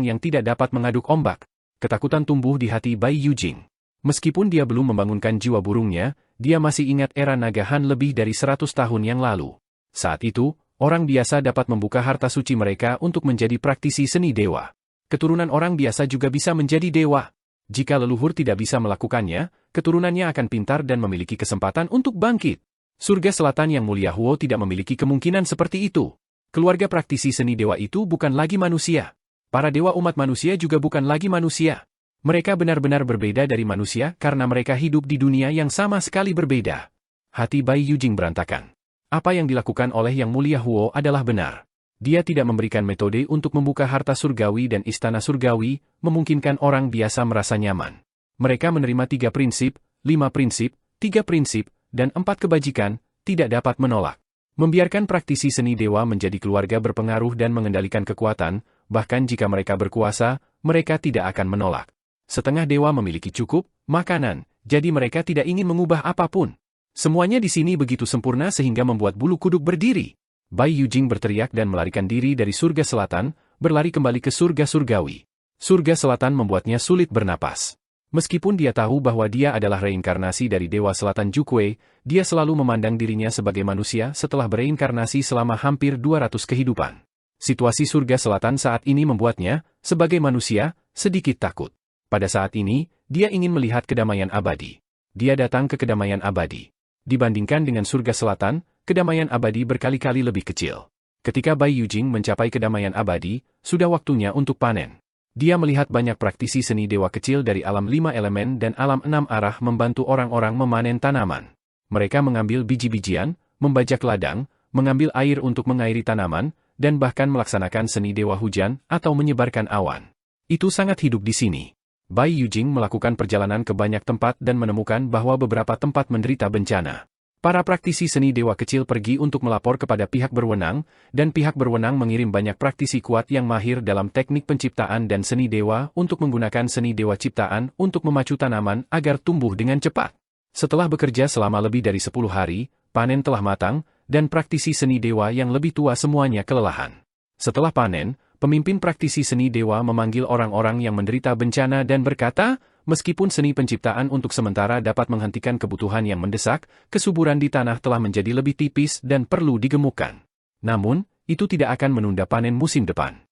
yang tidak dapat mengaduk ombak. Ketakutan tumbuh di hati Bai Yujing. Meskipun dia belum membangunkan jiwa burungnya, dia masih ingat era Naga Han lebih dari 100 tahun yang lalu. Saat itu, orang biasa dapat membuka harta suci mereka untuk menjadi praktisi seni dewa. Keturunan orang biasa juga bisa menjadi dewa. Jika leluhur tidak bisa melakukannya, keturunannya akan pintar dan memiliki kesempatan untuk bangkit. Surga selatan yang mulia Huo tidak memiliki kemungkinan seperti itu. Keluarga praktisi seni dewa itu bukan lagi manusia. Para dewa umat manusia juga bukan lagi manusia. Mereka benar-benar berbeda dari manusia karena mereka hidup di dunia yang sama sekali berbeda. Hati Bai Yujing berantakan. Apa yang dilakukan oleh Yang Mulia Huo adalah benar. Dia tidak memberikan metode untuk membuka harta surgawi dan istana surgawi, memungkinkan orang biasa merasa nyaman. Mereka menerima 3 prinsip, 5 prinsip, 3 prinsip, dan 4 kebajikan, tidak dapat menolak. Membiarkan praktisi seni dewa menjadi keluarga berpengaruh dan mengendalikan kekuatan, bahkan jika mereka berkuasa, mereka tidak akan menolak. Setengah dewa memiliki cukup makanan, jadi mereka tidak ingin mengubah apapun. Semuanya di sini begitu sempurna sehingga membuat bulu kuduk berdiri. Bai Yujing berteriak dan melarikan diri dari surga selatan, berlari kembali ke surga surgawi. Surga selatan membuatnya sulit bernapas. Meskipun dia tahu bahwa dia adalah reinkarnasi dari Dewa Selatan Jukwe, dia selalu memandang dirinya sebagai manusia setelah bereinkarnasi selama hampir 200 kehidupan. Situasi surga selatan saat ini membuatnya, sebagai manusia, sedikit takut. Pada saat ini, dia ingin melihat kedamaian abadi. Dia datang ke kedamaian abadi. Dibandingkan dengan surga selatan, kedamaian abadi berkali-kali lebih kecil. Ketika Bai Yujing mencapai kedamaian abadi, sudah waktunya untuk panen. Dia melihat banyak praktisi seni dewa kecil dari alam 5 elemen dan alam 6 arah membantu orang-orang memanen tanaman. Mereka mengambil biji-bijian, membajak ladang, mengambil air untuk mengairi tanaman, dan bahkan melaksanakan seni dewa hujan atau menyebarkan awan. Itu sangat hidup di sini. Bai Yujing melakukan perjalanan ke banyak tempat dan menemukan bahwa beberapa tempat menderita bencana. Para praktisi seni dewa kecil pergi untuk melapor kepada pihak berwenang, dan pihak berwenang mengirim banyak praktisi kuat yang mahir dalam teknik penciptaan dan seni dewa untuk menggunakan seni dewa ciptaan untuk memacu tanaman agar tumbuh dengan cepat. Setelah bekerja selama lebih dari 10 hari, panen telah matang, dan praktisi seni dewa yang lebih tua semuanya kelelahan. Setelah panen, pemimpin praktisi seni dewa memanggil orang-orang yang menderita bencana dan berkata, meskipun seni penciptaan untuk sementara dapat menghentikan kebutuhan yang mendesak, kesuburan di tanah telah menjadi lebih tipis dan perlu digemukkan. Namun, itu tidak akan menunda panen musim depan.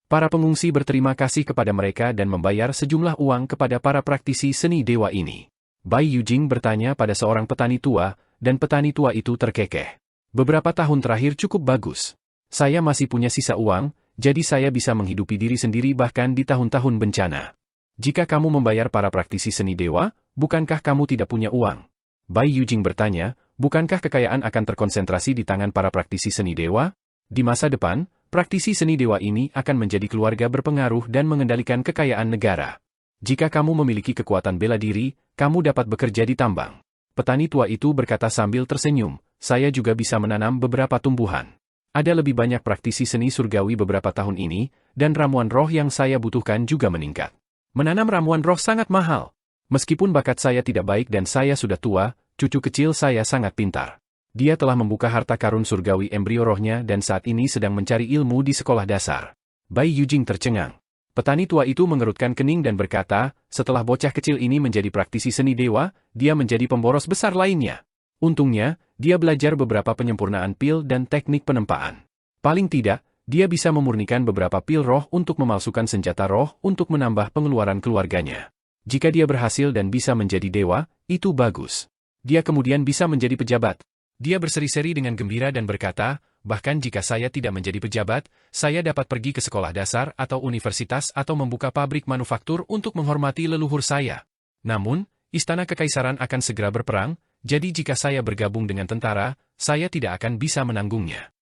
Para pengungsi berterima kasih kepada mereka dan membayar sejumlah uang kepada para praktisi seni dewa ini. Bai Yujing bertanya pada seorang petani tua, dan petani tua itu terkekeh. Beberapa tahun terakhir cukup bagus. Saya masih punya sisa uang, jadi saya bisa menghidupi diri sendiri bahkan di tahun-tahun bencana. Jika kamu membayar para praktisi seni dewa, bukankah kamu tidak punya uang? Bai Yujing bertanya, bukankah kekayaan akan terkonsentrasi di tangan para praktisi seni dewa? Di masa depan, praktisi seni dewa ini akan menjadi keluarga berpengaruh dan mengendalikan kekayaan negara. Jika kamu memiliki kekuatan bela diri, kamu dapat bekerja di tambang. Petani tua itu berkata sambil tersenyum, saya juga bisa menanam beberapa tumbuhan. Ada lebih banyak praktisi seni surgawi beberapa tahun ini, dan ramuan roh yang saya butuhkan juga meningkat. Menanam ramuan roh sangat mahal. Meskipun bakat saya tidak baik dan saya sudah tua, cucu kecil saya sangat pintar. Dia telah membuka harta karun surgawi embrio rohnya dan saat ini sedang mencari ilmu di sekolah dasar. Bai Yujing tercengang. Petani tua itu mengerutkan kening dan berkata, setelah bocah kecil ini menjadi praktisi seni dewa, dia menjadi pemboros besar lainnya. Untungnya, dia belajar beberapa penyempurnaan pil dan teknik penempaan. Paling tidak, dia bisa memurnikan beberapa pil roh untuk memalsukan senjata roh untuk menambah pengeluaran keluarganya. Jika dia berhasil dan bisa menjadi dewa, itu bagus. Dia kemudian bisa menjadi pejabat. Dia berseri-seri dengan gembira dan berkata, bahkan jika saya tidak menjadi pejabat, saya dapat pergi ke sekolah dasar atau universitas atau membuka pabrik manufaktur untuk menghormati leluhur saya. Namun, istana kekaisaran akan segera berperang, jadi jika saya bergabung dengan tentara, saya tidak akan bisa menanggungnya.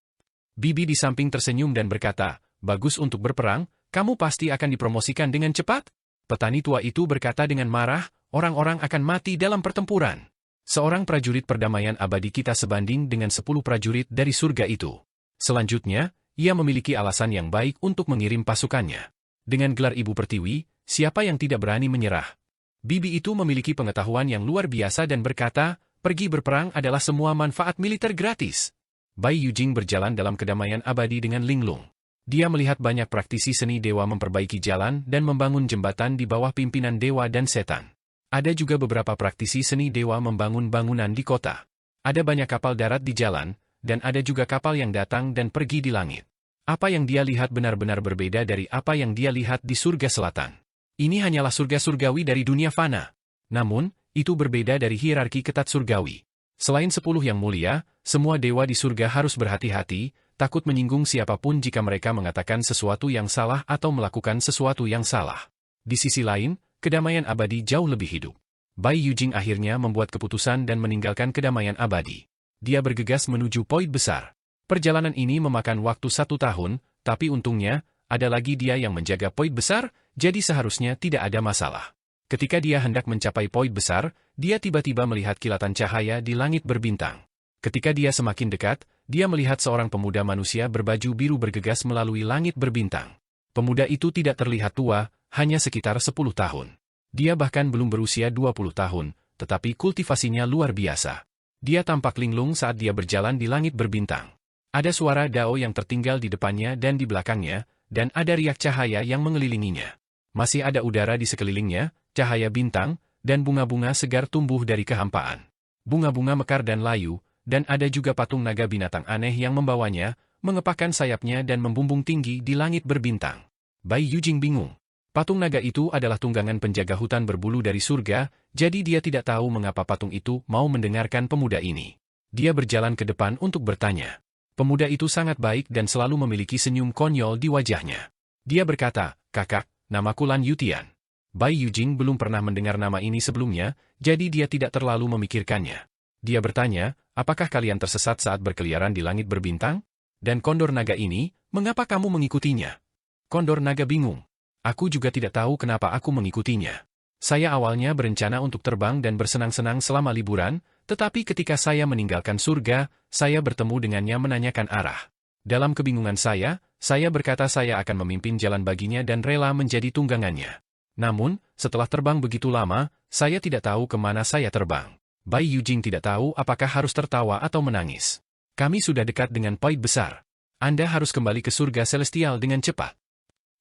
Bibi di samping tersenyum dan berkata, bagus untuk berperang, kamu pasti akan dipromosikan dengan cepat? Petani tua itu berkata dengan marah, orang-orang akan mati dalam pertempuran. Seorang prajurit perdamaian abadi kita sebanding dengan 10 prajurit dari surga itu. Selanjutnya, ia memiliki alasan yang baik untuk mengirim pasukannya. Dengan gelar Ibu Pertiwi, siapa yang tidak berani menyerah? Bibi itu memiliki pengetahuan yang luar biasa dan berkata, pergi berperang adalah semua manfaat militer gratis. Bai Yujing berjalan dalam kedamaian abadi dengan linglung. Dia melihat banyak praktisi seni dewa memperbaiki jalan dan membangun jembatan di bawah pimpinan dewa dan setan. Ada juga beberapa praktisi seni dewa membangun bangunan di kota. Ada banyak kapal darat di jalan, dan ada juga kapal yang datang dan pergi di langit. Apa yang dia lihat benar-benar berbeda dari apa yang dia lihat di surga selatan. Ini hanyalah surga surgawi dari dunia fana. Namun, itu berbeda dari hierarki ketat surgawi. Selain 10 yang mulia, semua dewa di surga harus berhati-hati, takut menyinggung siapapun jika mereka mengatakan sesuatu yang salah atau melakukan sesuatu yang salah. Di sisi lain, kedamaian abadi jauh lebih hidup. Bai Yujing akhirnya membuat keputusan dan meninggalkan kedamaian abadi. Dia bergegas menuju poin besar. Perjalanan ini memakan waktu 1 tahun, tapi untungnya, ada lagi dia yang menjaga poin besar, jadi seharusnya tidak ada masalah. Ketika dia hendak mencapai poin besar, dia tiba-tiba melihat kilatan cahaya di langit berbintang. Ketika dia semakin dekat, dia melihat seorang pemuda manusia berbaju biru bergegas melalui langit berbintang. Pemuda itu tidak terlihat tua, hanya sekitar 10 tahun. Dia bahkan belum berusia 20 tahun, tetapi kultivasinya luar biasa. Dia tampak linglung saat dia berjalan di langit berbintang. Ada suara dao yang tertinggal di depannya dan di belakangnya, dan ada riak cahaya yang mengelilinginya. Masih ada udara di sekelilingnya, cahaya bintang, dan bunga-bunga segar tumbuh dari kehampaan. Bunga-bunga mekar dan layu, dan ada juga patung naga binatang aneh yang membawanya, mengepakkan sayapnya dan membumbung tinggi di langit berbintang. Bai Yujing bingung. Patung naga itu adalah tunggangan penjaga hutan berbulu dari surga, jadi dia tidak tahu mengapa patung itu mau mendengarkan pemuda ini. Dia berjalan ke depan untuk bertanya. Pemuda itu sangat baik dan selalu memiliki senyum konyol di wajahnya. Dia berkata, kakak, namaku Lan Yutian. Bai Yujing belum pernah mendengar nama ini sebelumnya, jadi dia tidak terlalu memikirkannya. Dia bertanya, apakah kalian tersesat saat berkeliaran di langit berbintang? Dan kondor naga ini, mengapa kamu mengikutinya? Kondor naga bingung. Aku juga tidak tahu kenapa aku mengikutinya. Saya awalnya berencana untuk terbang dan bersenang-senang selama liburan, tetapi ketika saya meninggalkan surga, saya bertemu dengannya menanyakan arah. Dalam kebingungan saya berkata saya akan memimpin jalan baginya dan rela menjadi tunggangannya. Namun, setelah terbang begitu lama, saya tidak tahu kemana saya terbang. Bai Yujing tidak tahu apakah harus tertawa atau menangis. Kami sudah dekat dengan poin besar. Anda harus kembali ke surga celestial dengan cepat.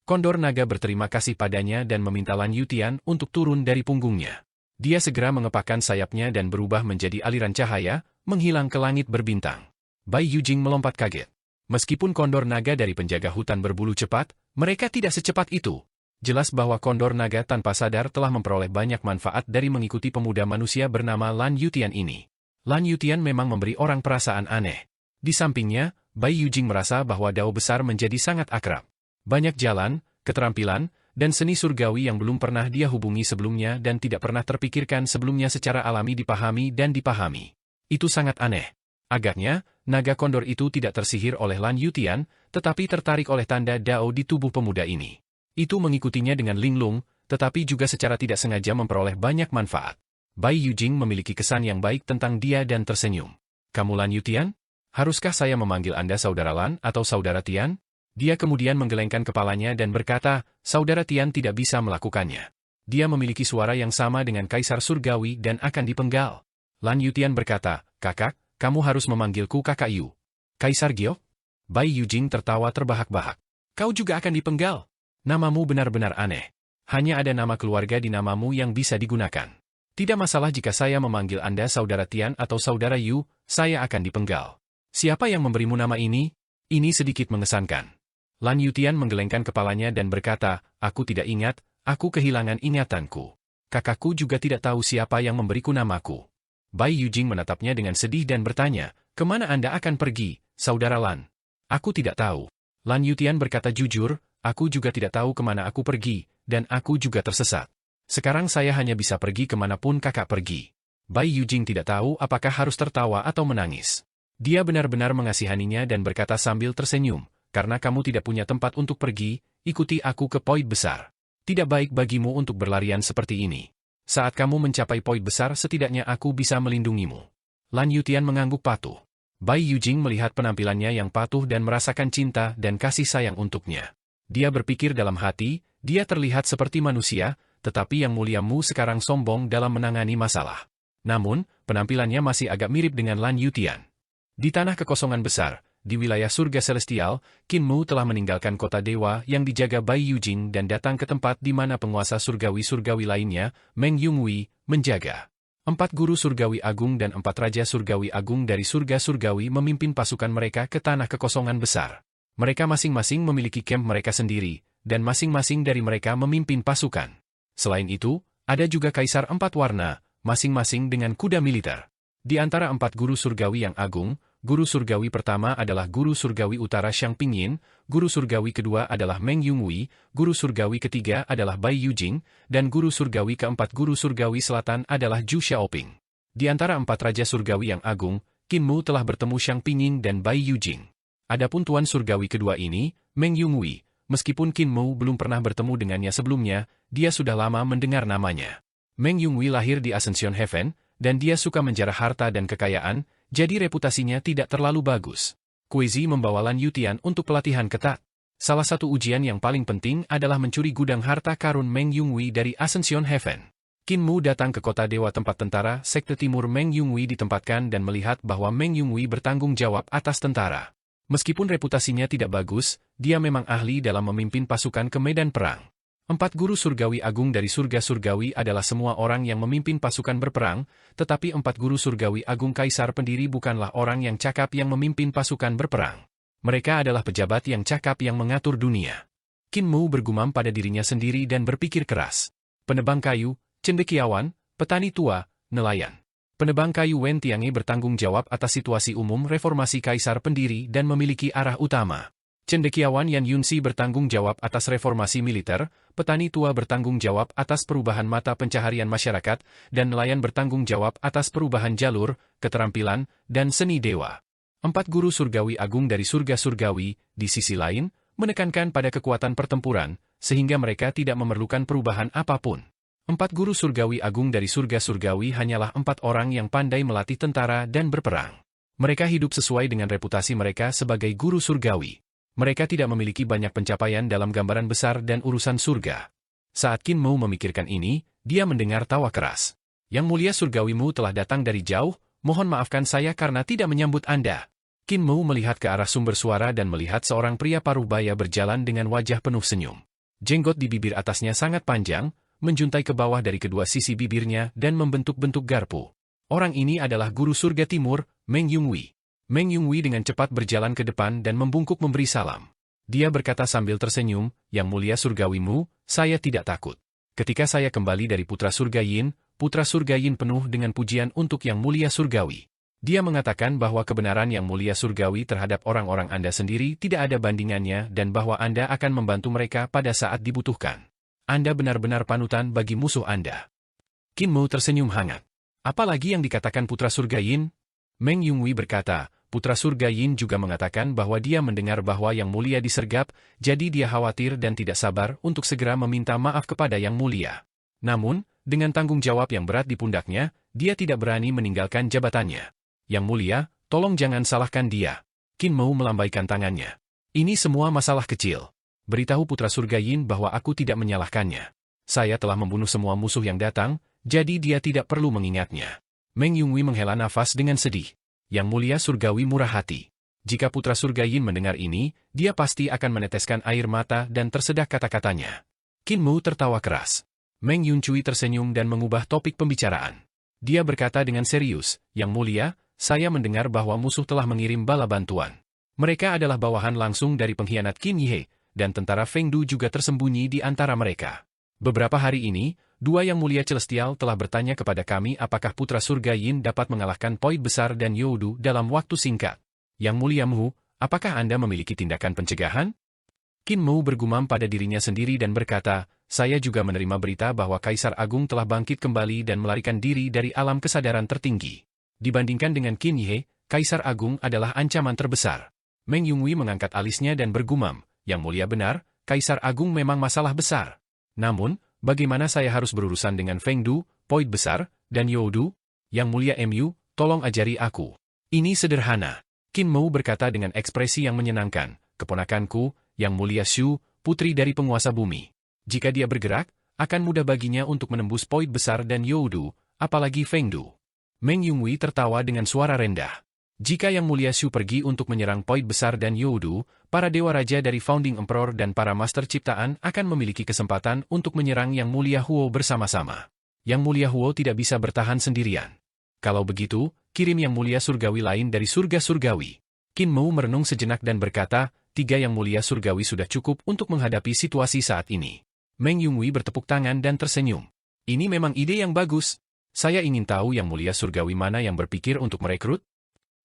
Kondor naga berterima kasih padanya dan meminta Lan Yutian untuk turun dari punggungnya. Dia segera mengepakkan sayapnya dan berubah menjadi aliran cahaya, menghilang ke langit berbintang. Bai Yujing melompat kaget. Meskipun kondor naga dari penjaga hutan berbulu cepat, mereka tidak secepat itu. Jelas bahwa kondor naga tanpa sadar telah memperoleh banyak manfaat dari mengikuti pemuda manusia bernama Lan Yutian ini. Lan Yutian memang memberi orang perasaan aneh. Di sampingnya, Bai Yujing merasa bahwa dao besar menjadi sangat akrab. Banyak jalan, keterampilan, dan seni surgawi yang belum pernah dia hubungi sebelumnya dan tidak pernah terpikirkan sebelumnya secara alami dipahami dan dipahami. Itu sangat aneh. Agaknya, naga kondor itu tidak tersihir oleh Lan Yutian, tetapi tertarik oleh tanda dao di tubuh pemuda ini. Itu mengikutinya dengan linglung, tetapi juga secara tidak sengaja memperoleh banyak manfaat. Bai Yujing memiliki kesan yang baik tentang dia dan tersenyum. Kamu Lan Yutian? Haruskah saya memanggil Anda saudara Lan atau saudara Tian? Dia kemudian menggelengkan kepalanya dan berkata, saudara Tian tidak bisa melakukannya. Dia memiliki suara yang sama dengan Kaisar Surgawi dan akan dipenggal. Lan Yutian berkata, "Kakak, kamu harus memanggilku Kakak Yu." "Kaisar Giok?" Bai Yujing tertawa terbahak-bahak. "Kau juga akan dipenggal? Namamu benar-benar aneh. Hanya ada nama keluarga di namamu yang bisa digunakan. Tidak masalah jika saya memanggil Anda Saudara Tian atau Saudara Yu, saya akan dipenggal. Siapa yang memberimu nama ini? Ini sedikit mengesankan." Lan Yutian menggelengkan kepalanya dan berkata, "Aku tidak ingat, aku kehilangan ingatanku. Kakakku juga tidak tahu siapa yang memberiku namaku." Bai Yujing menatapnya dengan sedih dan bertanya, "Kemana Anda akan pergi, Saudara Lan?" "Aku tidak tahu." Lan Yutian berkata jujur, "Aku juga tidak tahu kemana aku pergi, dan aku juga tersesat. Sekarang saya hanya bisa pergi kemanapun kakak pergi." Bai Yujing tidak tahu apakah harus tertawa atau menangis. Dia benar-benar mengasihaninya dan berkata sambil tersenyum, "Karena kamu tidak punya tempat untuk pergi, ikuti aku ke poin besar. Tidak baik bagimu untuk berlarian seperti ini. Saat kamu mencapai poin besar setidaknya aku bisa melindungimu." Lan Yutian mengangguk patuh. Bai Yujing melihat penampilannya yang patuh dan merasakan cinta dan kasih sayang untuknya. Dia berpikir dalam hati, dia terlihat seperti manusia, tetapi yang muliamu sekarang sombong dalam menangani masalah. Namun, penampilannya masih agak mirip dengan Lan Yutian. Di tanah kekosongan besar, di wilayah surga celestial, Qin Mu telah meninggalkan kota dewa yang dijaga Bai Yujing dan datang ke tempat di mana penguasa surgawi-surgawi lainnya, Meng Yunghui, menjaga. 4 guru surgawi agung dan 4 raja surgawi agung dari surga surgawi memimpin pasukan mereka ke tanah kekosongan besar. Mereka masing-masing memiliki camp mereka sendiri, dan masing-masing dari mereka memimpin pasukan. Selain itu, ada juga Kaisar 4 warna, masing-masing dengan kuda militer. Di antara 4 guru surgawi yang agung, guru surgawi pertama adalah guru surgawi utara Xiang Pingyin, guru surgawi kedua adalah Meng Yunghui, guru surgawi ketiga adalah Bai Yujing, dan guru surgawi keempat guru surgawi selatan adalah Zhu Xiaoping. Di antara 4 raja surgawi yang agung, Qin Mu telah bertemu Xiang Pingyin dan Bai Yujing. Adapun tuan surgawi kedua ini, Meng Yunghui, meskipun Qin Mu belum pernah bertemu dengannya sebelumnya, dia sudah lama mendengar namanya. Meng Yunghui lahir di Ascension Heaven, dan dia suka menjarah harta dan kekayaan, jadi reputasinya tidak terlalu bagus. Kuezi membawa Lan Yutian untuk pelatihan ketat. Salah satu ujian yang paling penting adalah mencuri gudang harta karun Meng Yunghui dari Ascension Heaven. Qin Mu datang ke kota dewa tempat tentara sekte timur Meng Yunghui ditempatkan dan melihat bahwa Meng Yunghui bertanggung jawab atas tentara. Meskipun reputasinya tidak bagus, dia memang ahli dalam memimpin pasukan ke medan perang. 4 guru surgawi agung dari surga surgawi adalah semua orang yang memimpin pasukan berperang, tetapi 4 guru surgawi agung kaisar pendiri bukanlah orang yang cakap yang memimpin pasukan berperang. Mereka adalah pejabat yang cakap yang mengatur dunia. Qin Mu bergumam pada dirinya sendiri dan berpikir keras. Penebang kayu, cendekiawan, petani tua, nelayan. Penebang kayu Wen Tiange bertanggung jawab atas situasi umum reformasi kaisar pendiri dan memiliki arah utama. Cendekiawan Yan Yunxi bertanggung jawab atas reformasi militer, petani tua bertanggung jawab atas perubahan mata pencaharian masyarakat, dan nelayan bertanggung jawab atas perubahan jalur, keterampilan, dan seni dewa. 4 guru surgawi agung dari surga surgawi, di sisi lain, menekankan pada kekuatan pertempuran, sehingga mereka tidak memerlukan perubahan apapun. 4 guru surgawi agung dari surga surgawi hanyalah 4 orang yang pandai melatih tentara dan berperang. Mereka hidup sesuai dengan reputasi mereka sebagai guru surgawi. Mereka tidak memiliki banyak pencapaian dalam gambaran besar dan urusan surga. Saat Qin Mu memikirkan ini, dia mendengar tawa keras. "Yang mulia surgawimu telah datang dari jauh, mohon maafkan saya karena tidak menyambut Anda." Qin Mu melihat ke arah sumber suara dan melihat seorang pria paruh baya berjalan dengan wajah penuh senyum. Jenggot di bibir atasnya sangat panjang, menjuntai ke bawah dari kedua sisi bibirnya dan membentuk-bentuk garpu. Orang ini adalah guru surga timur, Meng Yunghui. Meng Yunghui dengan cepat berjalan ke depan dan membungkuk memberi salam. Dia berkata sambil tersenyum, "Yang mulia surgawimu, saya tidak takut. Ketika saya kembali dari putra surga Yin penuh dengan pujian untuk yang mulia surgawi." Dia mengatakan bahwa kebenaran yang mulia surgawi terhadap orang-orang Anda sendiri tidak ada bandingannya dan bahwa Anda akan membantu mereka pada saat dibutuhkan. Anda benar-benar panutan bagi musuh Anda. Qin Mu tersenyum hangat. "Apalagi yang dikatakan putra surga Yin?" Meng Yunghui berkata, "Putra surga Yin juga mengatakan bahwa dia mendengar bahwa yang mulia disergap, jadi dia khawatir dan tidak sabar untuk segera meminta maaf kepada yang mulia. Namun, dengan tanggung jawab yang berat di pundaknya, dia tidak berani meninggalkan jabatannya. Yang mulia, tolong jangan salahkan dia." Qin Mu melambaikan tangannya. "Ini semua masalah kecil. Beritahu putra surga Yin bahwa aku tidak menyalahkannya. Saya telah membunuh semua musuh yang datang, jadi dia tidak perlu mengingatnya. Meng Yunhui menghela nafas dengan sedih. Yang mulia surgawi murah hati. Jika putra surga Yin mendengar ini, dia pasti akan meneteskan air mata dan tersedak kata-katanya. Qin Mu tertawa keras. Meng Yunchui tersenyum dan mengubah topik pembicaraan. Dia berkata dengan serius, Yang mulia, saya mendengar bahwa musuh telah mengirim bala bantuan. Mereka adalah bawahan langsung dari pengkhianat Qin Ye, dan tentara Feng Du juga tersembunyi di antara mereka. Beberapa hari ini, dua Yang Mulia Celestial telah bertanya kepada kami apakah putra surga Yin dapat mengalahkan Poid Besar dan Youdu dalam waktu singkat. Yang Mulia Mu, apakah Anda memiliki tindakan pencegahan? Qin Mu bergumam pada dirinya sendiri dan berkata, saya juga menerima berita bahwa Kaisar Agung telah bangkit kembali dan melarikan diri dari alam kesadaran tertinggi. Dibandingkan dengan Qin Ye, Kaisar Agung adalah ancaman terbesar. Meng Yunhui mengangkat alisnya dan bergumam, Yang Mulia benar, Kaisar Agung memang masalah besar. Namun, bagaimana saya harus berurusan dengan Feng Du, Poid Besar, dan Youdu? Yang Mulia Mu, tolong ajari aku. Ini sederhana. Qin Mu berkata dengan ekspresi yang menyenangkan, keponakanku, Yang Mulia Shu, putri dari penguasa bumi. Jika dia bergerak, akan mudah baginya untuk menembus Poid Besar dan Youdu, apalagi Feng Du. Meng Yunhui tertawa dengan suara rendah. Jika Yang Mulia Shu pergi untuk menyerang Poid Besar dan Youdu, para Dewa Raja dari Founding Emperor dan para Master Ciptaan akan memiliki kesempatan untuk menyerang Yang Mulia Huo bersama-sama. Yang Mulia Huo tidak bisa bertahan sendirian. Kalau begitu, kirim Yang Mulia Surgawi lain dari surga surgawi. Qin Mu merenung sejenak dan berkata, 3 Yang Mulia Surgawi sudah cukup untuk menghadapi situasi saat ini. Meng Yunhui bertepuk tangan dan tersenyum. Ini memang ide yang bagus. Saya ingin tahu Yang Mulia Surgawi mana yang berpikir untuk merekrut?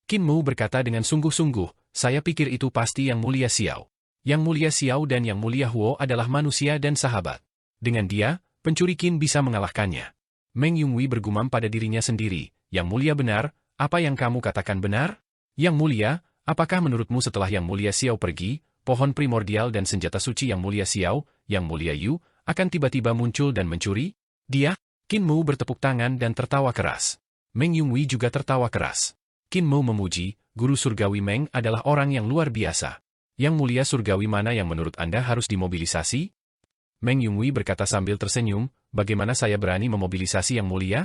Qin Mu berkata dengan sungguh-sungguh, saya pikir itu pasti Yang Mulia Xiao. Yang Mulia Xiao dan Yang Mulia Huo adalah manusia dan sahabat. Dengan dia, pencuri Qin bisa mengalahkannya. Meng Yunhui bergumam pada dirinya sendiri, Yang Mulia benar, apa yang kamu katakan benar? Yang Mulia, apakah menurutmu setelah Yang Mulia Xiao pergi, pohon primordial dan senjata suci Yang Mulia Xiao, Yang Mulia Yu, akan tiba-tiba muncul dan mencuri? Dia? Qin Mu bertepuk tangan dan tertawa keras. Meng Yunhui juga tertawa keras. Qin Mu memuji, Guru Surgawi Meng adalah orang yang luar biasa. Yang Mulia Surgawi mana yang menurut Anda harus dimobilisasi? Meng Yunhui berkata sambil tersenyum, bagaimana saya berani memobilisasi Yang Mulia?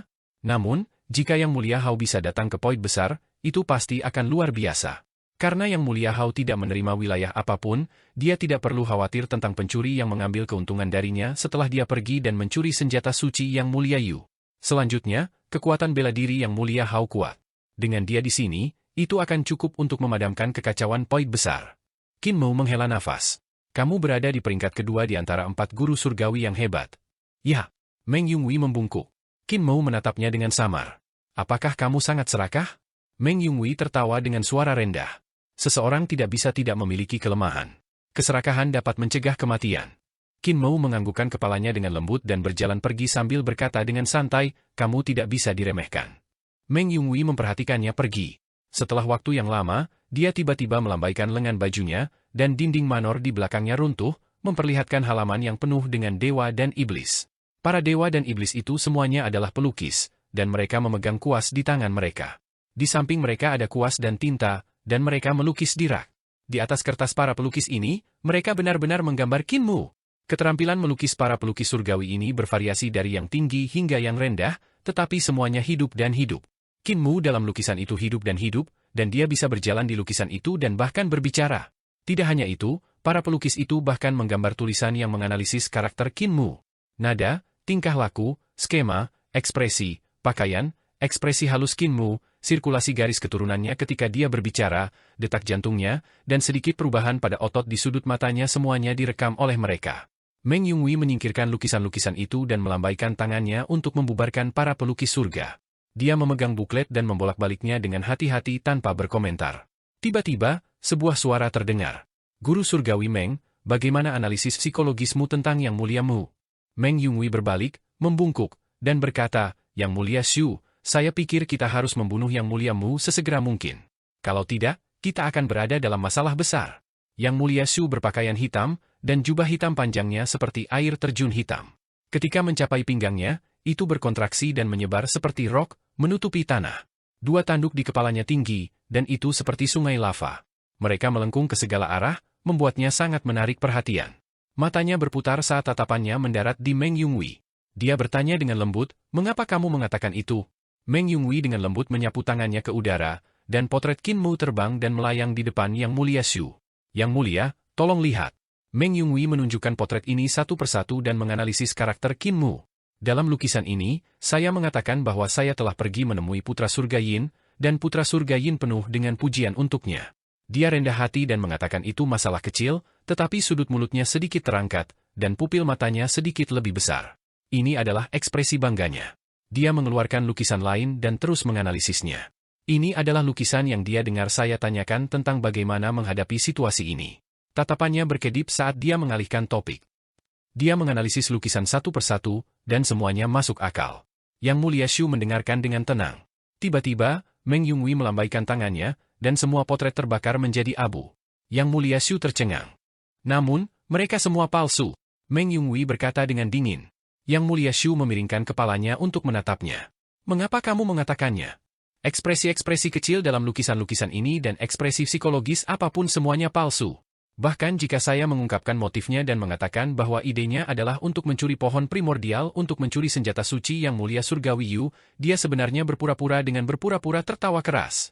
Namun, jika Yang Mulia Hao bisa datang ke Poid Besar, itu pasti akan luar biasa. Karena Yang Mulia Hao tidak menerima wilayah apapun, dia tidak perlu khawatir tentang pencuri yang mengambil keuntungan darinya setelah dia pergi dan mencuri senjata suci Yang Mulia Yu. Selanjutnya, kekuatan bela diri Yang Mulia Hao kuat. Dengan dia di sini, itu akan cukup untuk memadamkan kekacauan Poid Besar. Qin Mu menghela nafas. Kamu berada di peringkat kedua di antara 4 guru surgawi yang hebat. Ya, Meng Yunhui membungkuk. Qin Mu menatapnya dengan samar. Apakah kamu sangat serakah? Meng Yunhui tertawa dengan suara rendah. Seseorang tidak bisa tidak memiliki kelemahan. Keserakahan dapat mencegah kematian. Qin Mu menganggukkan kepalanya dengan lembut dan berjalan pergi sambil berkata dengan santai, kamu tidak bisa diremehkan. Meng Yunhui memperhatikannya pergi. Setelah waktu yang lama, dia tiba-tiba melambaikan lengan bajunya, dan dinding manor di belakangnya runtuh, memperlihatkan halaman yang penuh dengan dewa dan iblis. Para dewa dan iblis itu semuanya adalah pelukis, dan mereka memegang kuas di tangan mereka. Di samping mereka ada kuas dan tinta, dan mereka melukis di rak. Di atas kertas para pelukis ini, mereka benar-benar menggambar Qin Mu. Keterampilan melukis para pelukis surgawi ini bervariasi dari yang tinggi hingga yang rendah, tetapi semuanya hidup dan hidup. Qin Mu dalam lukisan itu hidup, dan dia bisa berjalan di lukisan itu dan bahkan berbicara. Tidak hanya itu, para pelukis itu bahkan menggambar tulisan yang menganalisis karakter Qin Mu. Nada, tingkah laku, skema, ekspresi, pakaian, ekspresi halus Qin Mu, sirkulasi garis keturunannya ketika dia berbicara, detak jantungnya, dan sedikit perubahan pada otot di sudut matanya semuanya direkam oleh mereka. Meng Yunhui menyingkirkan lukisan-lukisan itu dan melambaikan tangannya untuk membubarkan para pelukis surga. Dia memegang buklet dan membolak-baliknya dengan hati-hati tanpa berkomentar. Tiba-tiba, sebuah suara terdengar. Guru Surgawi Meng, bagaimana analisis psikologismu tentang Yang Mulia Mu? Meng Yunhui berbalik, membungkuk, dan berkata, Yang Mulia Shu, saya pikir kita harus membunuh Yang Mulia Mu sesegera mungkin. Kalau tidak, kita akan berada dalam masalah besar. Yang Mulia Shu berpakaian hitam, dan jubah hitam panjangnya seperti air terjun hitam. Ketika mencapai pinggangnya, itu berkontraksi dan menyebar seperti rok, menutupi tanah. 2 tanduk di kepalanya tinggi, dan itu seperti sungai lava. Mereka melengkung ke segala arah, membuatnya sangat menarik perhatian. Matanya berputar saat tatapannya mendarat di Meng Yunghui. Dia bertanya dengan lembut, "Mengapa kamu mengatakan itu?" Meng Yunghui dengan lembut menyapu tangannya ke udara, dan potret Qin Mu terbang dan melayang di depan Yang Mulia Shu. "Yang Mulia, tolong lihat." Meng Yunghui menunjukkan potret ini satu persatu dan menganalisis karakter Qin Mu. "Dalam lukisan ini, saya mengatakan bahwa saya telah pergi menemui Putra Surga Yin, dan Putra Surga Yin penuh dengan pujian untuknya. Dia rendah hati dan mengatakan itu masalah kecil, tetapi sudut mulutnya sedikit terangkat, dan pupil matanya sedikit lebih besar. Ini adalah ekspresi bangganya. Dia mengeluarkan lukisan lain dan terus menganalisisnya. Ini adalah lukisan yang dia dengar saya tanyakan tentang bagaimana menghadapi situasi ini." Tatapannya berkedip saat dia mengalihkan topik. Dia menganalisis lukisan satu persatu, dan semuanya masuk akal. Yang Mulia Shu mendengarkan dengan tenang. Tiba-tiba, Meng Yunghui melambaikan tangannya, dan semua potret terbakar menjadi abu. Yang Mulia Shu tercengang. "Namun, mereka semua palsu," Meng Yunghui berkata dengan dingin. Yang Mulia Shu memiringkan kepalanya untuk menatapnya. "Mengapa kamu mengatakannya? Ekspresi-ekspresi kecil dalam lukisan-lukisan ini dan ekspresi psikologis apapun semuanya palsu. Bahkan jika saya mengungkapkan motifnya dan mengatakan bahwa idenya adalah untuk mencuri pohon primordial untuk mencuri senjata suci Yang Mulia Surgawi Yu, dia sebenarnya berpura-pura dengan berpura-pura tertawa keras."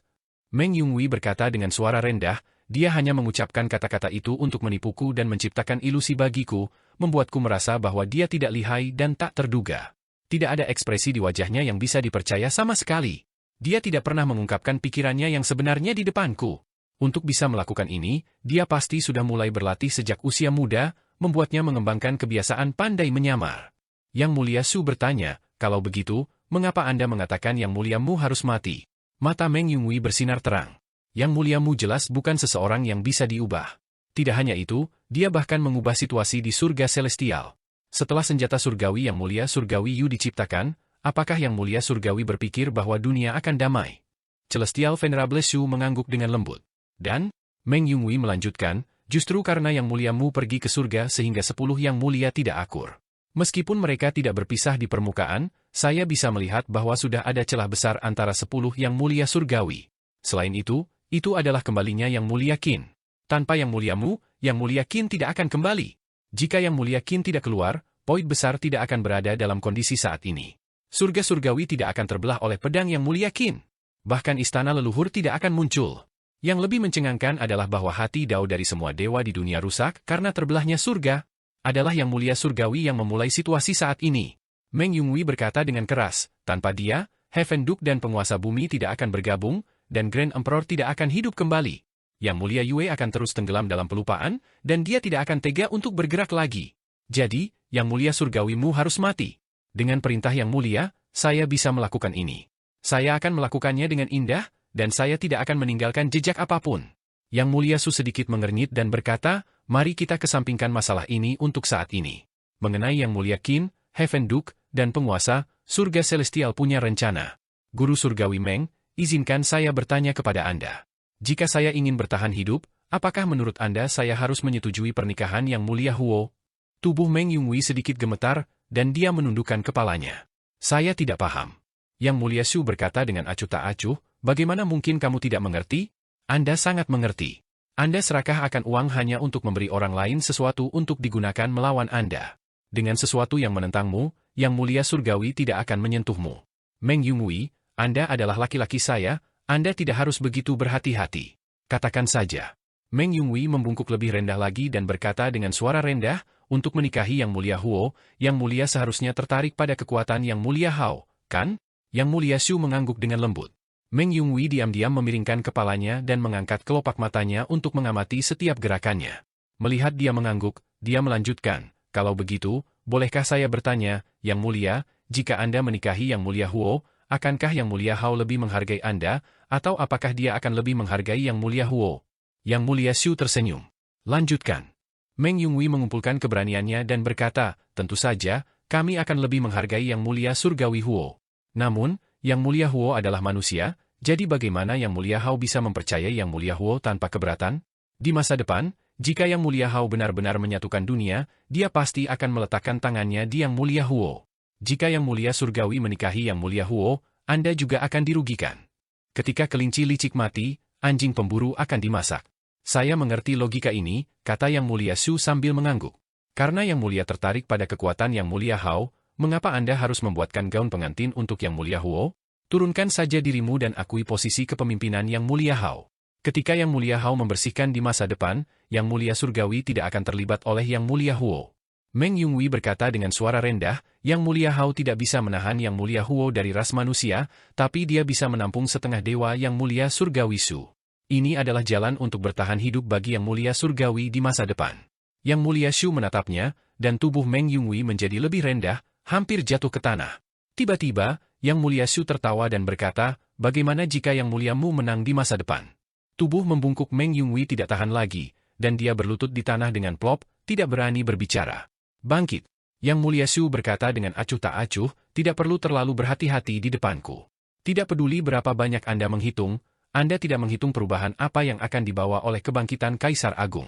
Meng Yunghui berkata dengan suara rendah, "Dia hanya mengucapkan kata-kata itu untuk menipuku dan menciptakan ilusi bagiku, membuatku merasa bahwa dia tidak lihai dan tak terduga. Tidak ada ekspresi di wajahnya yang bisa dipercaya sama sekali. Dia tidak pernah mengungkapkan pikirannya yang sebenarnya di depanku. Untuk bisa melakukan ini, dia pasti sudah mulai berlatih sejak usia muda, membuatnya mengembangkan kebiasaan pandai menyamar." Yang Mulia Shu bertanya, "Kalau begitu, mengapa Anda mengatakan Yang Mulia Mu harus mati?" Mata Meng Yunghui bersinar terang. Yang Mulia Mu jelas bukan seseorang yang bisa diubah. Tidak hanya itu, dia bahkan mengubah situasi di surga celestial. Setelah senjata surgawi Yang Mulia Surgawi Yu diciptakan, apakah Yang Mulia Surgawi berpikir bahwa dunia akan damai? Celestial Venerable Shu mengangguk dengan lembut. Dan, Meng Yunghui melanjutkan, "Justru karena Yang Mulia Mu pergi ke surga sehingga 10 Yang Mulia tidak akur. Meskipun mereka tidak berpisah di permukaan, saya bisa melihat bahwa sudah ada celah besar antara 10 Yang Mulia Surgawi. Selain itu adalah kembalinya Yang Mulia Qin. Tanpa Yang Mulia Mu, Yang Mulia Qin tidak akan kembali. Jika Yang Mulia Qin tidak keluar, Poid besar tidak akan berada dalam kondisi saat ini. Surga Surgawi tidak akan terbelah oleh pedang Yang Mulia Qin. Bahkan istana leluhur tidak akan muncul. Yang lebih mencengangkan adalah bahwa hati dao dari semua dewa di dunia rusak karena terbelahnya surga. Adalah Yang Mulia Surgawi yang memulai situasi saat ini." Meng Yunghui berkata dengan keras, "Tanpa dia, Heaven Duke dan penguasa bumi tidak akan bergabung, dan Grand Emperor tidak akan hidup kembali. Yang Mulia Yue akan terus tenggelam dalam pelupaan, dan dia tidak akan tega untuk bergerak lagi. Jadi, Yang Mulia Surgawimu harus mati. Dengan perintah Yang Mulia, saya bisa melakukan ini. Saya akan melakukannya dengan indah, dan saya tidak akan meninggalkan jejak apapun." Yang Mulia Su sedikit mengernyit dan berkata, "Mari kita kesampingkan masalah ini untuk saat ini. Mengenai Yang Mulia Qin, Heaven Duke, dan penguasa, surga celestial punya rencana. Guru Surgawi Meng, izinkan saya bertanya kepada Anda. Jika saya ingin bertahan hidup, apakah menurut Anda saya harus menyetujui pernikahan Yang Mulia Huo?" Tubuh Meng Yunghui sedikit gemetar, dan dia menundukkan kepalanya. "Saya tidak paham." Yang Mulia Shu berkata dengan acuh tak acuh, "Bagaimana mungkin kamu tidak mengerti? Anda sangat mengerti. Anda serakah akan uang hanya untuk memberi orang lain sesuatu untuk digunakan melawan Anda. Dengan sesuatu yang menentangmu, Yang Mulia Surgawi tidak akan menyentuhmu. Meng Yunghui, Anda adalah laki-laki saya, Anda tidak harus begitu berhati-hati. Katakan saja." Meng Yunghui membungkuk lebih rendah lagi dan berkata dengan suara rendah, "Untuk menikahi Yang Mulia Huo, Yang Mulia seharusnya tertarik pada kekuatan Yang Mulia Hao, kan?" Yang Mulia Shu mengangguk dengan lembut. Meng Yunghui diam-diam memiringkan kepalanya dan mengangkat kelopak matanya untuk mengamati setiap gerakannya. Melihat dia mengangguk, dia melanjutkan, "Kalau begitu, bolehkah saya bertanya, Yang Mulia, jika Anda menikahi Yang Mulia Huo, akankah Yang Mulia Hao lebih menghargai Anda, atau apakah dia akan lebih menghargai Yang Mulia Huo?" Yang Mulia Shu tersenyum. "Lanjutkan." Meng Yunghui mengumpulkan keberaniannya dan berkata, "Tentu saja, kami akan lebih menghargai Yang Mulia Surgawi Huo. Namun, Yang Mulia Huo adalah manusia, jadi bagaimana Yang Mulia Hao bisa mempercayai Yang Mulia Huo tanpa keberatan? Di masa depan, jika Yang Mulia Hao benar-benar menyatukan dunia, dia pasti akan meletakkan tangannya di Yang Mulia Huo. Jika Yang Mulia Surgawi menikahi Yang Mulia Huo, Anda juga akan dirugikan. Ketika kelinci licik mati, anjing pemburu akan dimasak. Saya mengerti logika ini," kata Yang Mulia Shu sambil mengangguk. Karena Yang Mulia tertarik pada kekuatan Yang Mulia Hao, mengapa Anda harus membuatkan gaun pengantin untuk Yang Mulia Huo? Turunkan saja dirimu dan akui posisi kepemimpinan Yang Mulia Hao. Ketika Yang Mulia Hao membersihkan di masa depan, Yang Mulia Surgawi tidak akan terlibat oleh Yang Mulia Huo. Meng Yunhui berkata dengan suara rendah, Yang Mulia Hao tidak bisa menahan Yang Mulia Huo dari ras manusia, tapi dia bisa menampung setengah dewa Yang Mulia Surgawi Su. Ini adalah jalan untuk bertahan hidup bagi Yang Mulia Surgawi di masa depan. Yang Mulia Shu menatapnya, dan tubuh Meng Yunhui menjadi lebih rendah, hampir jatuh ke tanah. Tiba-tiba, Yang Mulia Shu tertawa dan berkata, bagaimana jika Yang Mulia Mu menang di masa depan? Tubuh membungkuk Meng Yunhui tidak tahan lagi, dan dia berlutut di tanah dengan plop, tidak berani berbicara. Bangkit. Yang Mulia Shu berkata dengan acuh tak acuh, tidak perlu terlalu berhati-hati di depanku. Tidak peduli berapa banyak Anda menghitung, Anda tidak menghitung perubahan apa yang akan dibawa oleh kebangkitan Kaisar Agung.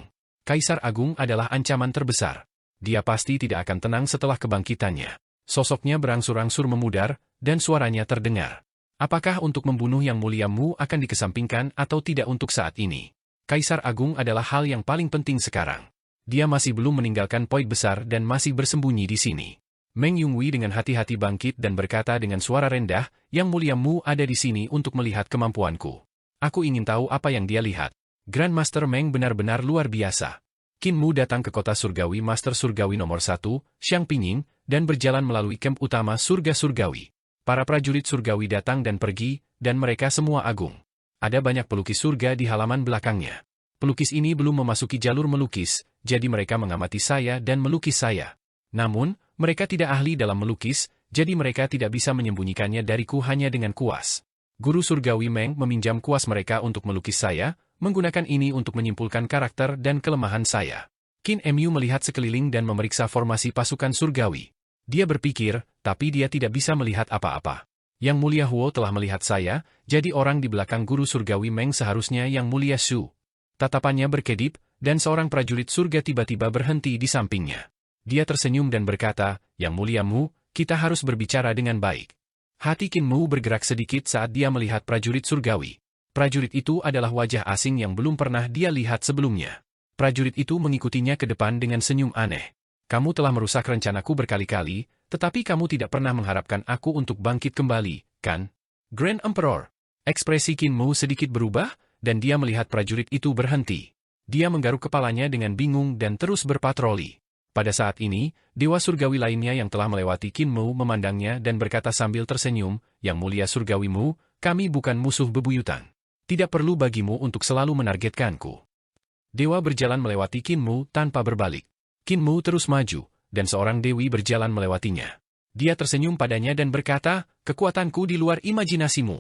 Kaisar Agung adalah ancaman terbesar. Dia pasti tidak akan tenang setelah kebangkitannya. Sosoknya berangsur-angsur memudar, dan suaranya terdengar. Apakah untuk membunuh Yang Mulia Mu akan dikesampingkan atau tidak untuk saat ini? Kaisar Agung adalah hal yang paling penting sekarang. Dia masih belum meninggalkan poin besar dan masih bersembunyi di sini. Meng Yunhui dengan hati-hati bangkit dan berkata dengan suara rendah, Yang Mulia Mu ada di sini untuk melihat kemampuanku. Aku ingin tahu apa yang dia lihat. Grandmaster Meng benar-benar luar biasa. Qin Mu datang ke kota surgawi Master Surgawi nomor 1, Xiang Pingying, dan berjalan melalui kamp utama surga surgawi. Para prajurit surgawi datang dan pergi, dan mereka semua agung. Ada banyak pelukis surga di halaman belakangnya. Pelukis ini belum memasuki jalur melukis, jadi mereka mengamati saya dan melukis saya. Namun, mereka tidak ahli dalam melukis, jadi mereka tidak bisa menyembunyikannya dariku hanya dengan kuas. Guru surgawi Meng meminjam kuas mereka untuk melukis saya, menggunakan ini untuk menyimpulkan karakter dan kelemahan saya. Qin Mu melihat sekeliling dan memeriksa formasi pasukan surgawi. Dia berpikir, tapi dia tidak bisa melihat apa-apa. Yang Mulia Huo telah melihat saya, jadi orang di belakang guru surgawi Meng seharusnya Yang Mulia Shu. Tatapannya berkedip, dan seorang prajurit surga tiba-tiba berhenti di sampingnya. Dia tersenyum dan berkata, Yang Mulia Mu, kita harus berbicara dengan baik. Hati Qin Mu bergerak sedikit saat dia melihat prajurit surgawi. Prajurit itu adalah wajah asing yang belum pernah dia lihat sebelumnya. Prajurit itu mengikutinya ke depan dengan senyum aneh. Kamu telah merusak rencanaku berkali-kali, tetapi kamu tidak pernah mengharapkan aku untuk bangkit kembali, kan? Grand Emperor. Ekspresi Qin Mu sedikit berubah, dan dia melihat prajurit itu berhenti. Dia menggaruk kepalanya dengan bingung dan terus berpatroli. Pada saat ini, dewa surgawi lainnya yang telah melewati Qin Mu memandangnya dan berkata sambil tersenyum, Yang Mulia Surgawi Mu, kami bukan musuh bebuyutan. Tidak perlu bagimu untuk selalu menargetkanku. Dewa berjalan melewati Qin Mu tanpa berbalik. Qin Mu terus maju, dan seorang dewi berjalan melewatinya. Dia tersenyum padanya dan berkata, kekuatanku di luar imajinasimu.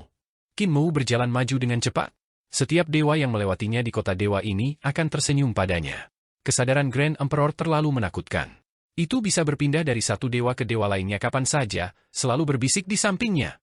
Qin Mu berjalan maju dengan cepat. Setiap dewa yang melewatinya di kota dewa ini akan tersenyum padanya. Kesadaran Grand Emperor terlalu menakutkan. Itu bisa berpindah dari satu dewa ke dewa lainnya kapan saja, selalu berbisik di sampingnya.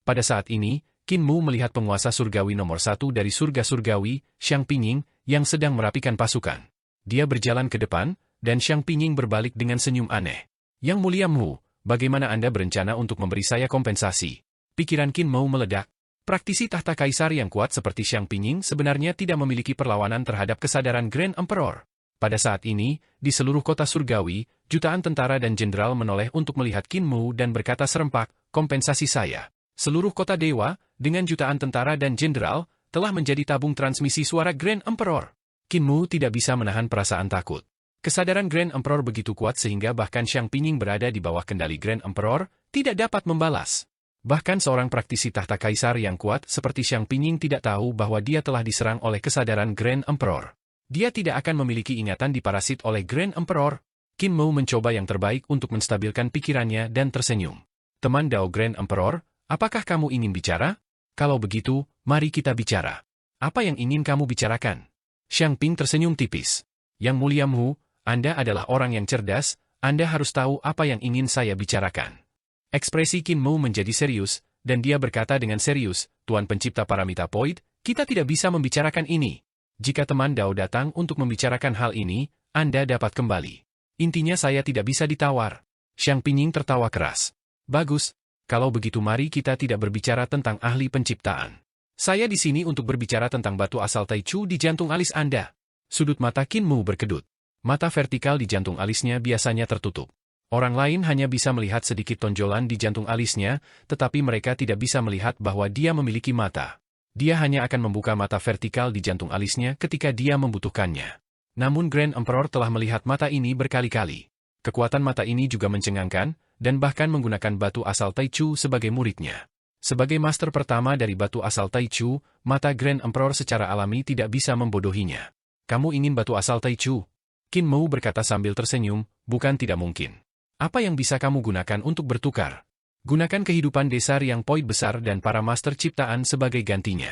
Pada saat ini, Qin Mu melihat penguasa surgawi nomor 1 dari surga surgawi, Xiang Pingying, yang sedang merapikan pasukan. Dia berjalan ke depan, dan Xiang Pingying berbalik dengan senyum aneh. Yang Mulia Mu, bagaimana Anda berencana untuk memberi saya kompensasi? Pikiran Qin Mu meledak. Praktisi tahta kaisar yang kuat seperti Xiang Pingying sebenarnya tidak memiliki perlawanan terhadap kesadaran Grand Emperor. Pada saat ini, di seluruh kota surgawi, jutaan tentara dan jenderal menoleh untuk melihat Qin Mu dan berkata serempak, kompensasi saya. Seluruh kota dewa, dengan jutaan tentara dan jenderal, telah menjadi tabung transmisi suara Grand Emperor. Qin Mu tidak bisa menahan perasaan takut. Kesadaran Grand Emperor begitu kuat sehingga bahkan Xiang Pingying berada di bawah kendali Grand Emperor, tidak dapat membalas. Bahkan seorang praktisi tahta kaisar yang kuat seperti Xiang Pingying tidak tahu bahwa dia telah diserang oleh kesadaran Grand Emperor. Dia tidak akan memiliki ingatan diparasit oleh Grand Emperor. Qin Mu mencoba yang terbaik untuk menstabilkan pikirannya dan tersenyum. Teman Dao Grand Emperor, apakah kamu ingin bicara? Kalau begitu, mari kita bicara. Apa yang ingin kamu bicarakan? Xiang Ping tersenyum tipis. Yang Mulia Mu, Anda adalah orang yang cerdas, Anda harus tahu apa yang ingin saya bicarakan. Ekspresi Qin Mu menjadi serius, dan dia berkata dengan serius, Tuan Pencipta Paramita Void, kita tidak bisa membicarakan ini. Jika teman Dao datang untuk membicarakan hal ini, Anda dapat kembali. Intinya saya tidak bisa ditawar. Xiang Pingying tertawa keras. Bagus. Kalau begitu mari kita tidak berbicara tentang ahli penciptaan. Saya di sini untuk berbicara tentang batu asal Taichu di jantung alis Anda. Sudut mata Qin Mu berkedut. Mata vertikal di jantung alisnya biasanya tertutup. Orang lain hanya bisa melihat sedikit tonjolan di jantung alisnya, tetapi mereka tidak bisa melihat bahwa dia memiliki mata. Dia hanya akan membuka mata vertikal di jantung alisnya ketika dia membutuhkannya. Namun Grand Emperor telah melihat mata ini berkali-kali. Kekuatan mata ini juga mencengangkan, dan bahkan menggunakan batu asal Taichu sebagai muridnya. Sebagai master pertama dari batu asal Taichu, mata Grand Emperor secara alami tidak bisa membodohinya. Kamu ingin batu asal Taichu? Qin Mu berkata sambil tersenyum, bukan tidak mungkin. Apa yang bisa kamu gunakan untuk bertukar? Gunakan kehidupan Desar yang Poid besar dan para master ciptaan sebagai gantinya.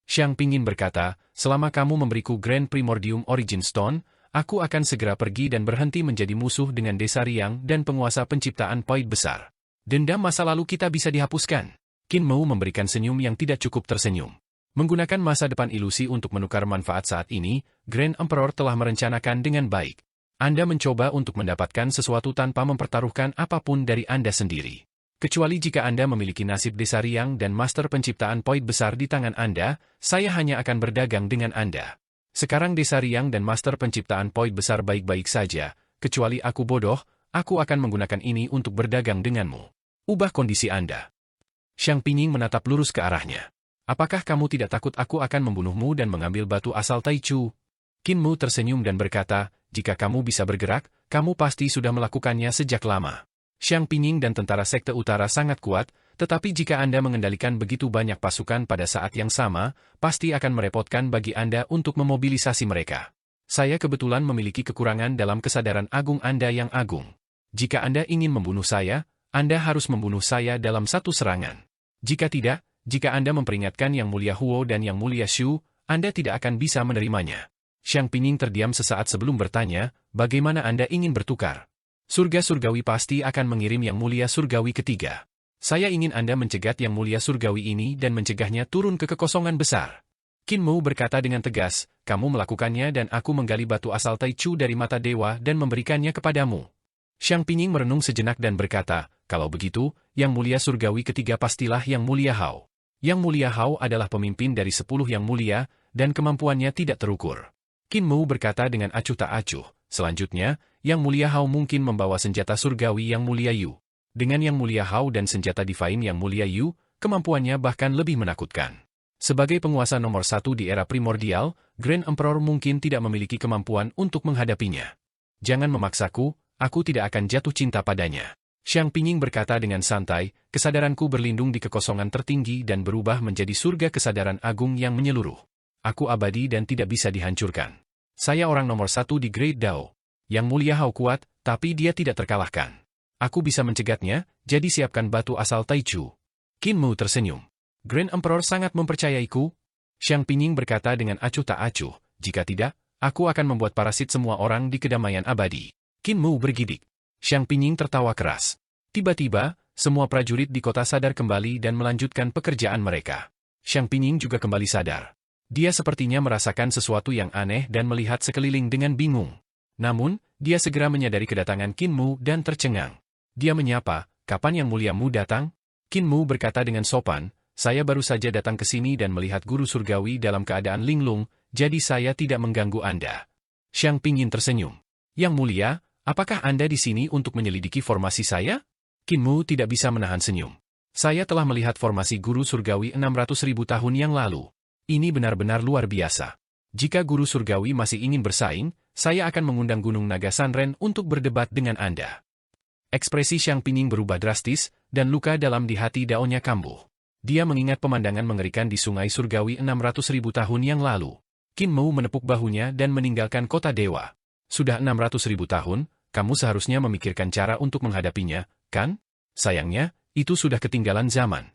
Xiang Pingin berkata, selama kamu memberiku Grand Primordium Origin Stone, aku akan segera pergi dan berhenti menjadi musuh dengan Desa Riang dan penguasa penciptaan Poid besar. Dendam masa lalu kita bisa dihapuskan. Qin Mu memberikan senyum yang tidak cukup tersenyum. Menggunakan masa depan ilusi untuk menukar manfaat saat ini, Grand Emperor telah merencanakan dengan baik. Anda mencoba untuk mendapatkan sesuatu tanpa mempertaruhkan apapun dari Anda sendiri. Kecuali jika Anda memiliki nasib Desa Riang dan master penciptaan Poid besar di tangan Anda, saya hanya akan berdagang dengan Anda. Sekarang Desa Riang dan master penciptaan Poid besar baik-baik saja, kecuali aku bodoh, aku akan menggunakan ini untuk berdagang denganmu. Ubah kondisi Anda. Xiang Pinging menatap lurus ke arahnya. Apakah kamu tidak takut aku akan membunuhmu dan mengambil batu asal Taichu? Qin Mu tersenyum dan berkata, jika kamu bisa bergerak, kamu pasti sudah melakukannya sejak lama. Xiang Pinging dan tentara Sekte Utara sangat kuat, tetapi jika Anda mengendalikan begitu banyak pasukan pada saat yang sama, pasti akan merepotkan bagi Anda untuk memobilisasi mereka. Saya kebetulan memiliki kekurangan dalam kesadaran agung Anda yang agung. Jika Anda ingin membunuh saya, Anda harus membunuh saya dalam satu serangan. Jika tidak, jika Anda memperingatkan Yang Mulia Huo dan Yang Mulia Shu, Anda tidak akan bisa menerimanya. Xiang Pinging terdiam sesaat sebelum bertanya, bagaimana Anda ingin bertukar? Surga Surgawi pasti akan mengirim Yang Mulia Surgawi ketiga. Saya ingin Anda mencegat Yang Mulia Surgawi ini dan mencegahnya turun ke kekosongan besar. Qin Mu berkata dengan tegas, kamu melakukannya dan aku menggali batu asal Taichu dari mata dewa dan memberikannya kepadamu. Xiang Pinging merenung sejenak dan berkata, kalau begitu, Yang Mulia Surgawi ketiga pastilah Yang Mulia Hao. Yang Mulia Hao adalah pemimpin dari 10 Yang Mulia, dan kemampuannya tidak terukur. Qin Mu berkata dengan acuh tak acuh, selanjutnya, Yang Mulia Hao mungkin membawa senjata surgawi Yang Mulia Yu. Dengan Yang Mulia Hao dan senjata divine Yang Mulia Yu, kemampuannya bahkan lebih menakutkan. Sebagai penguasa nomor 1 di era primordial, Grand Emperor mungkin tidak memiliki kemampuan untuk menghadapinya. Jangan memaksaku, aku tidak akan jatuh cinta padanya. Xiang Pinging berkata dengan santai, kesadaranku berlindung di kekosongan tertinggi dan berubah menjadi surga kesadaran agung yang menyeluruh. Aku abadi dan tidak bisa dihancurkan. Saya orang nomor 1 di Great Dao. Yang Mulia Hao kuat, tapi dia tidak terkalahkan. Aku bisa mencegatnya, jadi siapkan batu asal Taichu. Qin Mu tersenyum. Grand Emperor sangat mempercayaiku? Xiang Pinging berkata dengan acuh tak acuh, jika tidak, aku akan membuat parasit semua orang di kedamaian abadi. Qin Mu bergidik. Xiang Pinging tertawa keras. Tiba-tiba, semua prajurit di kota sadar kembali dan melanjutkan pekerjaan mereka. Xiang Pinging juga kembali sadar. Dia sepertinya merasakan sesuatu yang aneh dan melihat sekeliling dengan bingung. Namun, dia segera menyadari kedatangan Qin Mu dan tercengang. Dia menyapa, kapan Yang Mulia Mu datang? Qin Mu berkata dengan sopan, saya baru saja datang ke sini dan melihat guru surgawi dalam keadaan linglung, jadi saya tidak mengganggu Anda. Xiang Pingyin tersenyum. Yang Mulia, apakah Anda di sini untuk menyelidiki formasi saya? Qin Mu tidak bisa menahan senyum. Saya telah melihat formasi guru surgawi 600.000 tahun yang lalu. Ini benar-benar luar biasa. Jika guru surgawi masih ingin bersaing, saya akan mengundang Gunung Naga Sanren untuk berdebat dengan Anda. Ekspresi Xiang Pinging berubah drastis, dan luka dalam di hati Daonya kambuh. Dia mengingat pemandangan mengerikan di sungai surgawi 600.000 tahun yang lalu. Qin Mu menepuk bahunya dan meninggalkan kota dewa. Sudah 600.000 tahun, kamu seharusnya memikirkan cara untuk menghadapinya, kan? Sayangnya, itu sudah ketinggalan zaman.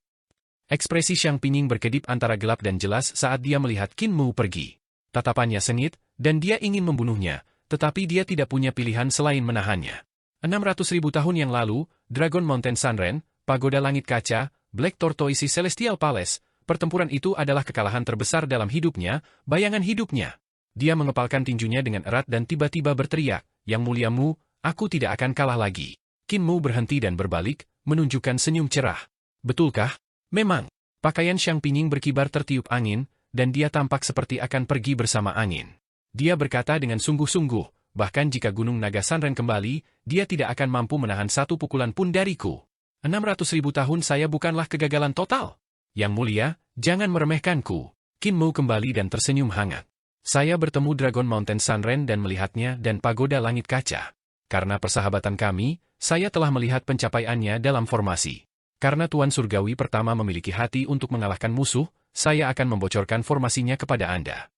Ekspresi Xiang Pinging berkedip antara gelap dan jelas saat dia melihat Qin Mu pergi. Tatapannya sengit, dan dia ingin membunuhnya, tetapi dia tidak punya pilihan selain menahannya. 600.000 tahun yang lalu, Dragon Mountain Sanren, Pagoda Langit Kaca, Black Tortoise Celestial Palace, pertempuran itu adalah kekalahan terbesar dalam hidupnya, bayangan hidupnya. Dia mengepalkan tinjunya dengan erat dan tiba-tiba berteriak, Yang Mulia Mu, aku tidak akan kalah lagi. Qin Mu berhenti dan berbalik, menunjukkan senyum cerah. Betulkah? Memang. Pakaian Xiang Pinging berkibar tertiup angin, dan dia tampak seperti akan pergi bersama angin. Dia berkata dengan sungguh-sungguh, Bahkan jika Gunung Naga Sanren kembali, dia tidak akan mampu menahan satu pukulan pun dariku. 600.000 tahun saya bukanlah kegagalan total. Yang mulia, jangan meremehkanku. Qin Mu kembali dan tersenyum hangat. Saya bertemu Dragon Mountain Sanren dan melihatnya dan pagoda langit kaca. Karena persahabatan kami, saya telah melihat pencapaiannya dalam formasi. Karena Tuan Surgawi pertama memiliki hati untuk mengalahkan musuh, saya akan membocorkan formasinya kepada Anda.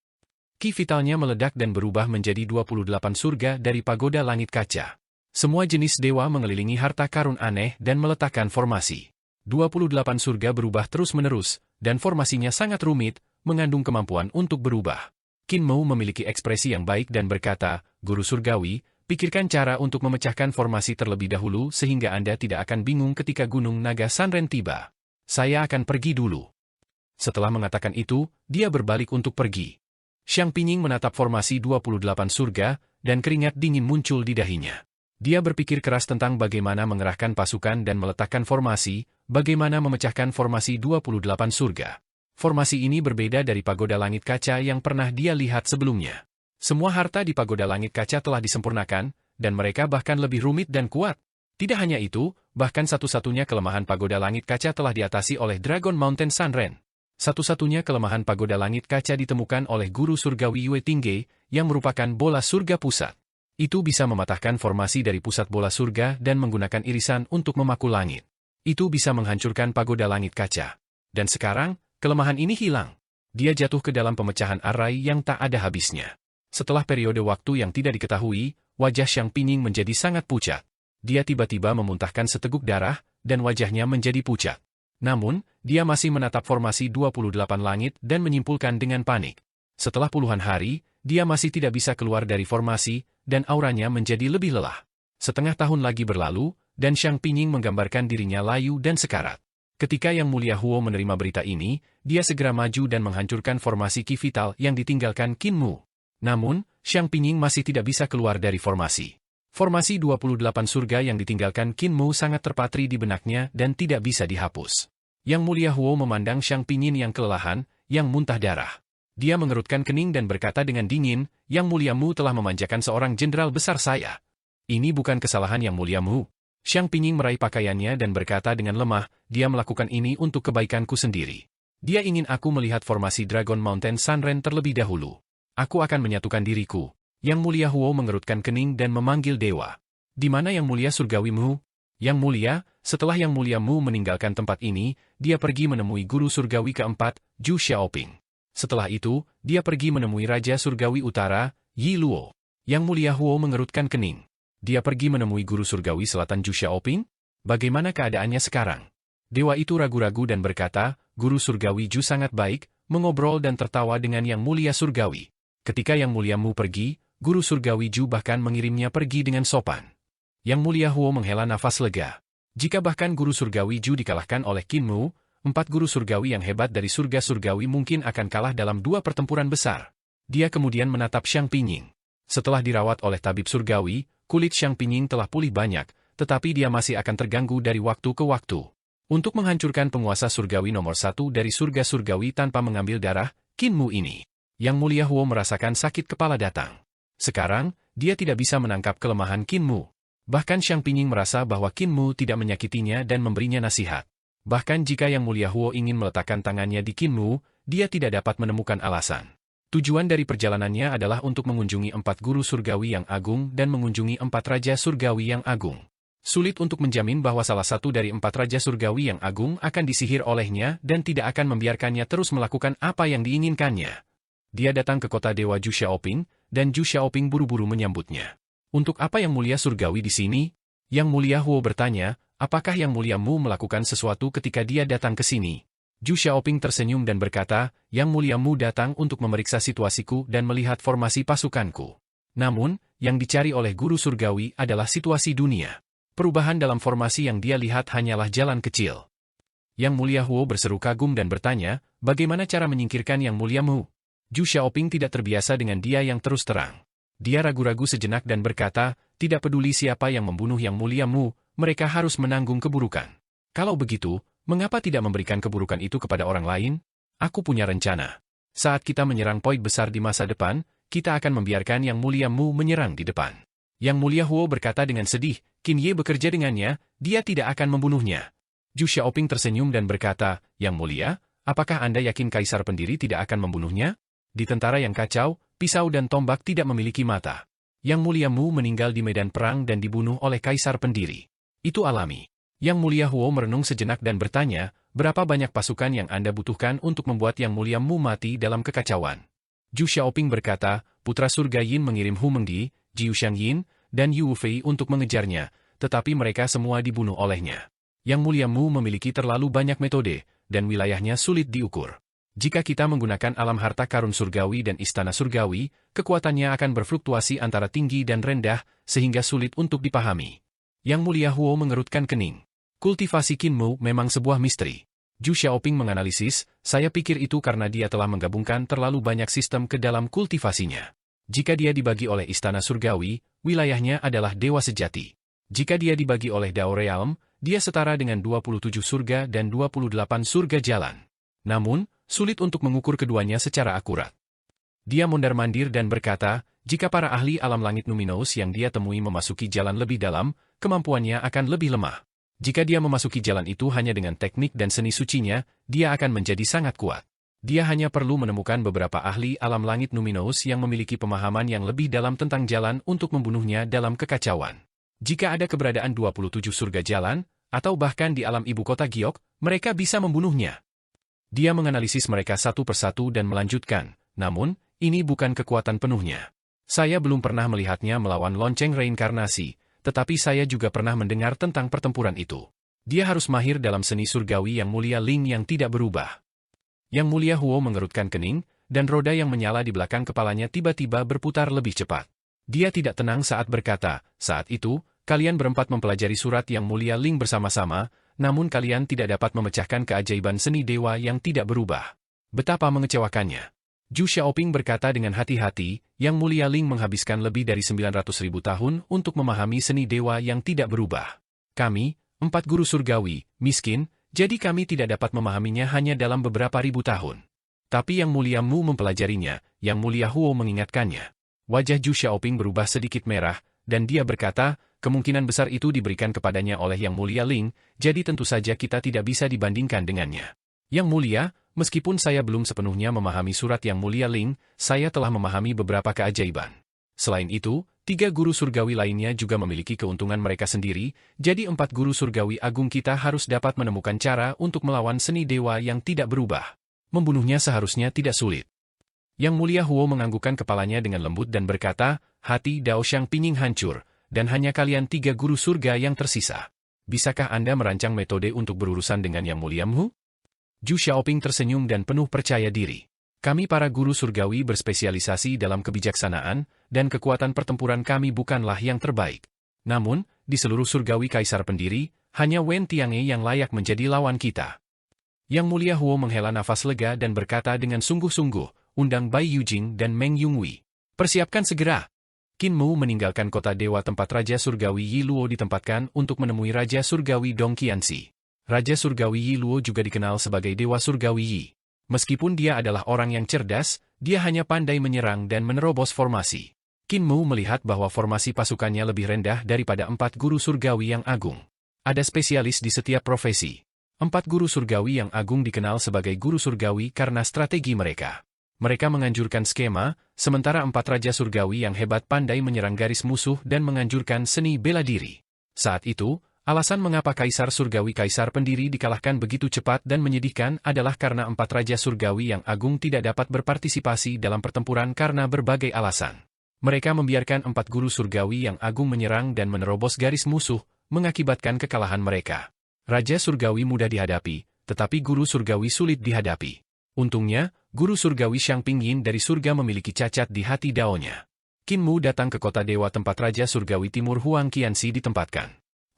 Ki vitalnya meledak dan berubah menjadi 28 surga dari pagoda langit kaca. Semua jenis dewa mengelilingi harta karun aneh dan meletakkan formasi. 28 surga berubah terus-menerus, dan formasinya sangat rumit, mengandung kemampuan untuk berubah. Qin Mu memiliki ekspresi yang baik dan berkata, Guru Surgawi, pikirkan cara untuk memecahkan formasi terlebih dahulu sehingga Anda tidak akan bingung ketika Gunung Naga Sanren tiba. Saya akan pergi dulu. Setelah mengatakan itu, dia berbalik untuk pergi. Xiang Pinying menatap formasi 28 surga, dan keringat dingin muncul di dahinya. Dia berpikir keras tentang bagaimana mengerahkan pasukan dan meletakkan formasi, bagaimana memecahkan formasi 28 surga. Formasi ini berbeda dari pagoda langit kaca yang pernah dia lihat sebelumnya. Semua harta di pagoda langit kaca telah disempurnakan, dan mereka bahkan lebih rumit dan kuat. Tidak hanya itu, bahkan satu-satunya kelemahan pagoda langit kaca telah diatasi oleh Dragon Mountain Sanren. Satu-satunya kelemahan pagoda langit kaca ditemukan oleh Guru Surgawi Yue Tingge, yang merupakan bola surga pusat. Itu bisa mematahkan formasi dari pusat bola surga dan menggunakan irisan untuk memaku langit. Itu bisa menghancurkan pagoda langit kaca. Dan sekarang, kelemahan ini hilang. Dia jatuh ke dalam pemecahan arai yang tak ada habisnya. Setelah periode waktu yang tidak diketahui, wajah Xiang Pinying menjadi sangat pucat. Dia tiba-tiba memuntahkan seteguk darah, dan wajahnya menjadi pucat. Namun, dia masih menatap formasi 28 langit dan menyimpulkan dengan panik. Setelah puluhan hari, dia masih tidak bisa keluar dari formasi, dan auranya menjadi lebih lelah. Setengah tahun lagi berlalu, dan Xiang Pinying menggambarkan dirinya layu dan sekarat. Ketika Yang Mulia Huo menerima berita ini, dia segera maju dan menghancurkan formasi Ki Vital yang ditinggalkan Qin Mu. Namun, Xiang Pinying masih tidak bisa keluar dari formasi. Formasi 28 surga yang ditinggalkan Qin Mu sangat terpatri di benaknya dan tidak bisa dihapus. Yang Mulia Huo memandang Xiang Pinying yang kelelahan, yang muntah darah. Dia mengerutkan kening dan berkata dengan dingin, Yang Mulia Mu telah memanjakan seorang jenderal besar saya. Ini bukan kesalahan Yang Mulia Mu. Xiang Pinying meraih pakaiannya dan berkata dengan lemah, dia melakukan ini untuk kebaikanku sendiri. Dia ingin aku melihat formasi Dragon Mountain Sanren terlebih dahulu. Aku akan menyatukan diriku. Yang Mulia Huo mengerutkan kening dan memanggil dewa. Di mana Yang Mulia Surgawi Mu? Yang Mulia, setelah Yang Mulia Mu meninggalkan tempat ini, dia pergi menemui Guru Surgawi keempat, Zhu Xiaoping. Setelah itu, dia pergi menemui Raja Surgawi Utara, Yi Luo. Yang Mulia Huo mengerutkan kening. Dia pergi menemui Guru Surgawi Selatan Zhu Xiaoping? Bagaimana keadaannya sekarang? Dewa itu ragu-ragu dan berkata, Guru Surgawi Zhu sangat baik, mengobrol dan tertawa dengan Yang Mulia Surgawi. Ketika Yang Mulia Mu pergi, Guru Surgawi Zhu bahkan mengirimnya pergi dengan sopan. Yang Mulia Huo menghela nafas lega. Jika bahkan Guru Surgawi Zhu dikalahkan oleh Qin Mu, 4 guru surgawi yang hebat dari surga surgawi mungkin akan kalah dalam 2 pertempuran besar. Dia kemudian menatap Xiang Pinying. Setelah dirawat oleh tabib surgawi, kulit Xiang Pinying telah pulih banyak, tetapi dia masih akan terganggu dari waktu ke waktu. Untuk menghancurkan penguasa surgawi nomor 1 dari surga surgawi tanpa mengambil darah, Qin Mu ini. Yang Mulia Huo merasakan sakit kepala datang. Sekarang, dia tidak bisa menangkap kelemahan Qin Mu. Bahkan Xiang Pinying merasa bahwa Qin Mu tidak menyakitinya dan memberinya nasihat. Bahkan jika Yang Mulia Huo ingin meletakkan tangannya di Qin Mu, dia tidak dapat menemukan alasan. Tujuan dari perjalanannya adalah untuk mengunjungi 4 guru surgawi yang agung dan mengunjungi 4 raja surgawi yang agung. Sulit untuk menjamin bahwa salah satu dari 4 raja surgawi yang agung akan disihir olehnya dan tidak akan membiarkannya terus melakukan apa yang diinginkannya. Dia datang ke kota Dewa Zhu Xiaoping, dan Zhu Xiaoping buru-buru menyambutnya. Untuk apa Yang Mulia Surgawi di sini? Yang Mulia Huo bertanya, apakah Yang Mulia Mu melakukan sesuatu ketika dia datang ke sini? Zhu Xiaoping tersenyum dan berkata, Yang Mulia Mu datang untuk memeriksa situasiku dan melihat formasi pasukanku. Namun, yang dicari oleh Guru Surgawi adalah situasi dunia. Perubahan dalam formasi yang dia lihat hanyalah jalan kecil. Yang Mulia Huo berseru kagum dan bertanya, bagaimana cara menyingkirkan Yang Mulia Mu? Zhu Xiaoping tidak terbiasa dengan dia yang terus terang. Dia ragu-ragu sejenak dan berkata, tidak peduli siapa yang membunuh Yang Mulia Mu, mereka harus menanggung keburukan. Kalau begitu, mengapa tidak memberikan keburukan itu kepada orang lain? Aku punya rencana. Saat kita menyerang poin besar di masa depan, kita akan membiarkan Yang Mulia Mu menyerang di depan. Yang Mulia Huo berkata dengan sedih, Qin Ye bekerja dengannya, dia tidak akan membunuhnya. Zhu Xiaoping tersenyum dan berkata, Yang Mulia, apakah Anda yakin Kaisar Pendiri tidak akan membunuhnya? Di tentara yang kacau, pisau dan tombak tidak memiliki mata. Yang Mulia Mu meninggal di medan perang dan dibunuh oleh Kaisar Pendiri. Itu alami. Yang Mulia Huo merenung sejenak dan bertanya, berapa banyak pasukan yang Anda butuhkan untuk membuat Yang Mulia Mu mati dalam kekacauan? Zhu Xiaoping berkata, Putra Surga Yin mengirim Hu Mengdi, Jiu Shangyin, dan Yu Wufei untuk mengejarnya, tetapi mereka semua dibunuh olehnya. Yang Mulia Mu memiliki terlalu banyak metode, dan wilayahnya sulit diukur. Jika kita menggunakan alam harta karun surgawi dan istana surgawi, kekuatannya akan berfluktuasi antara tinggi dan rendah, sehingga sulit untuk dipahami. Yang Mulia Huo mengerutkan kening. Kultivasi Qin Mu memang sebuah misteri. Zhu Xiaoping menganalisis, saya pikir itu karena dia telah menggabungkan terlalu banyak sistem ke dalam kultivasinya. Jika dia dibagi oleh istana surgawi, wilayahnya adalah dewa sejati. Jika dia dibagi oleh Dao Realm, dia setara dengan 27 surga dan 28 surga jalan. Namun, sulit untuk mengukur keduanya secara akurat. Dia mondar-mandir dan berkata, jika para ahli alam langit Numinous yang dia temui memasuki jalan lebih dalam, kemampuannya akan lebih lemah. Jika dia memasuki jalan itu hanya dengan teknik dan seni sucinya, dia akan menjadi sangat kuat. Dia hanya perlu menemukan beberapa ahli alam langit Numinous yang memiliki pemahaman yang lebih dalam tentang jalan untuk membunuhnya dalam kekacauan. Jika ada keberadaan 27 surga jalan, atau bahkan di alam ibu kota Giok, mereka bisa membunuhnya. Dia menganalisis mereka satu persatu dan melanjutkan, namun, ini bukan kekuatan penuhnya. Saya belum pernah melihatnya melawan lonceng reinkarnasi, tetapi saya juga pernah mendengar tentang pertempuran itu. Dia harus mahir dalam seni surgawi Yang Mulia Ling yang tidak berubah. Yang Mulia Huo mengerutkan kening, dan roda yang menyala di belakang kepalanya tiba-tiba berputar lebih cepat. Dia tidak tenang saat berkata, saat itu, kalian berempat mempelajari surat Yang Mulia Ling bersama-sama, namun kalian tidak dapat memecahkan keajaiban seni dewa yang tidak berubah. Betapa mengecewakannya. Zhu Xiaoping berkata dengan hati-hati, Yang Mulia Ling menghabiskan lebih dari 900.000 tahun untuk memahami seni dewa yang tidak berubah. Kami, 4 guru surgawi, miskin, jadi kami tidak dapat memahaminya hanya dalam beberapa ribu tahun. Tapi Yang Mulia Mu mempelajarinya, Yang Mulia Huo mengingatkannya. Wajah Zhu Xiaoping berubah sedikit merah, dan dia berkata, kemungkinan besar itu diberikan kepadanya oleh Yang Mulia Ling, jadi tentu saja kita tidak bisa dibandingkan dengannya. Yang Mulia, meskipun saya belum sepenuhnya memahami surat Yang Mulia Ling, saya telah memahami beberapa keajaiban. Selain itu, 3 guru surgawi lainnya juga memiliki keuntungan mereka sendiri, jadi 4 guru surgawi agung kita harus dapat menemukan cara untuk melawan seni dewa yang tidak berubah. Membunuhnya seharusnya tidak sulit. Yang Mulia Huo menganggukkan kepalanya dengan lembut dan berkata, hati Dao Shang Pinying hancur, dan hanya kalian 3 guru surga yang tersisa. Bisakah Anda merancang metode untuk berurusan dengan Yang Mulia Mu? Zhu Xiaoping tersenyum dan penuh percaya diri. Kami para guru surgawi berspesialisasi dalam kebijaksanaan, dan kekuatan pertempuran kami bukanlah yang terbaik. Namun, di seluruh surgawi Kaisar Pendiri, hanya Wen Tiange yang layak menjadi lawan kita. Yang Mulia Huo menghela nafas lega dan berkata dengan sungguh-sungguh, undang Bai Yujing dan Meng Yungwei. Persiapkan segera. Qin Mu meninggalkan kota dewa tempat Raja Surgawi Yi Luo ditempatkan untuk menemui Raja Surgawi Dong Qianxi. Raja Surgawi Yi Luo juga dikenal sebagai Dewa Surgawi Yi. Meskipun dia adalah orang yang cerdas, dia hanya pandai menyerang dan menerobos formasi. Qin Mu melihat bahwa formasi pasukannya lebih rendah daripada 4 guru surgawi yang agung. Ada spesialis di setiap profesi. 4 guru surgawi yang agung dikenal sebagai guru surgawi karena strategi mereka. Mereka menganjurkan skema, sementara 4 raja surgawi yang hebat pandai menyerang garis musuh dan menganjurkan seni bela diri. Saat itu, alasan mengapa Kaisar Surgawi Kaisar Pendiri dikalahkan begitu cepat dan menyedihkan adalah karena 4 raja surgawi yang agung tidak dapat berpartisipasi dalam pertempuran karena berbagai alasan. Mereka membiarkan 4 guru surgawi yang agung menyerang dan menerobos garis musuh, mengakibatkan kekalahan mereka. Raja surgawi mudah dihadapi, tetapi guru surgawi sulit dihadapi. Untungnya, guru surgawi Shang Pingyin dari surga memiliki cacat di hati daonya. Qin Mu datang ke kota dewa tempat Raja Surgawi Timur Huang Qianxi ditempatkan.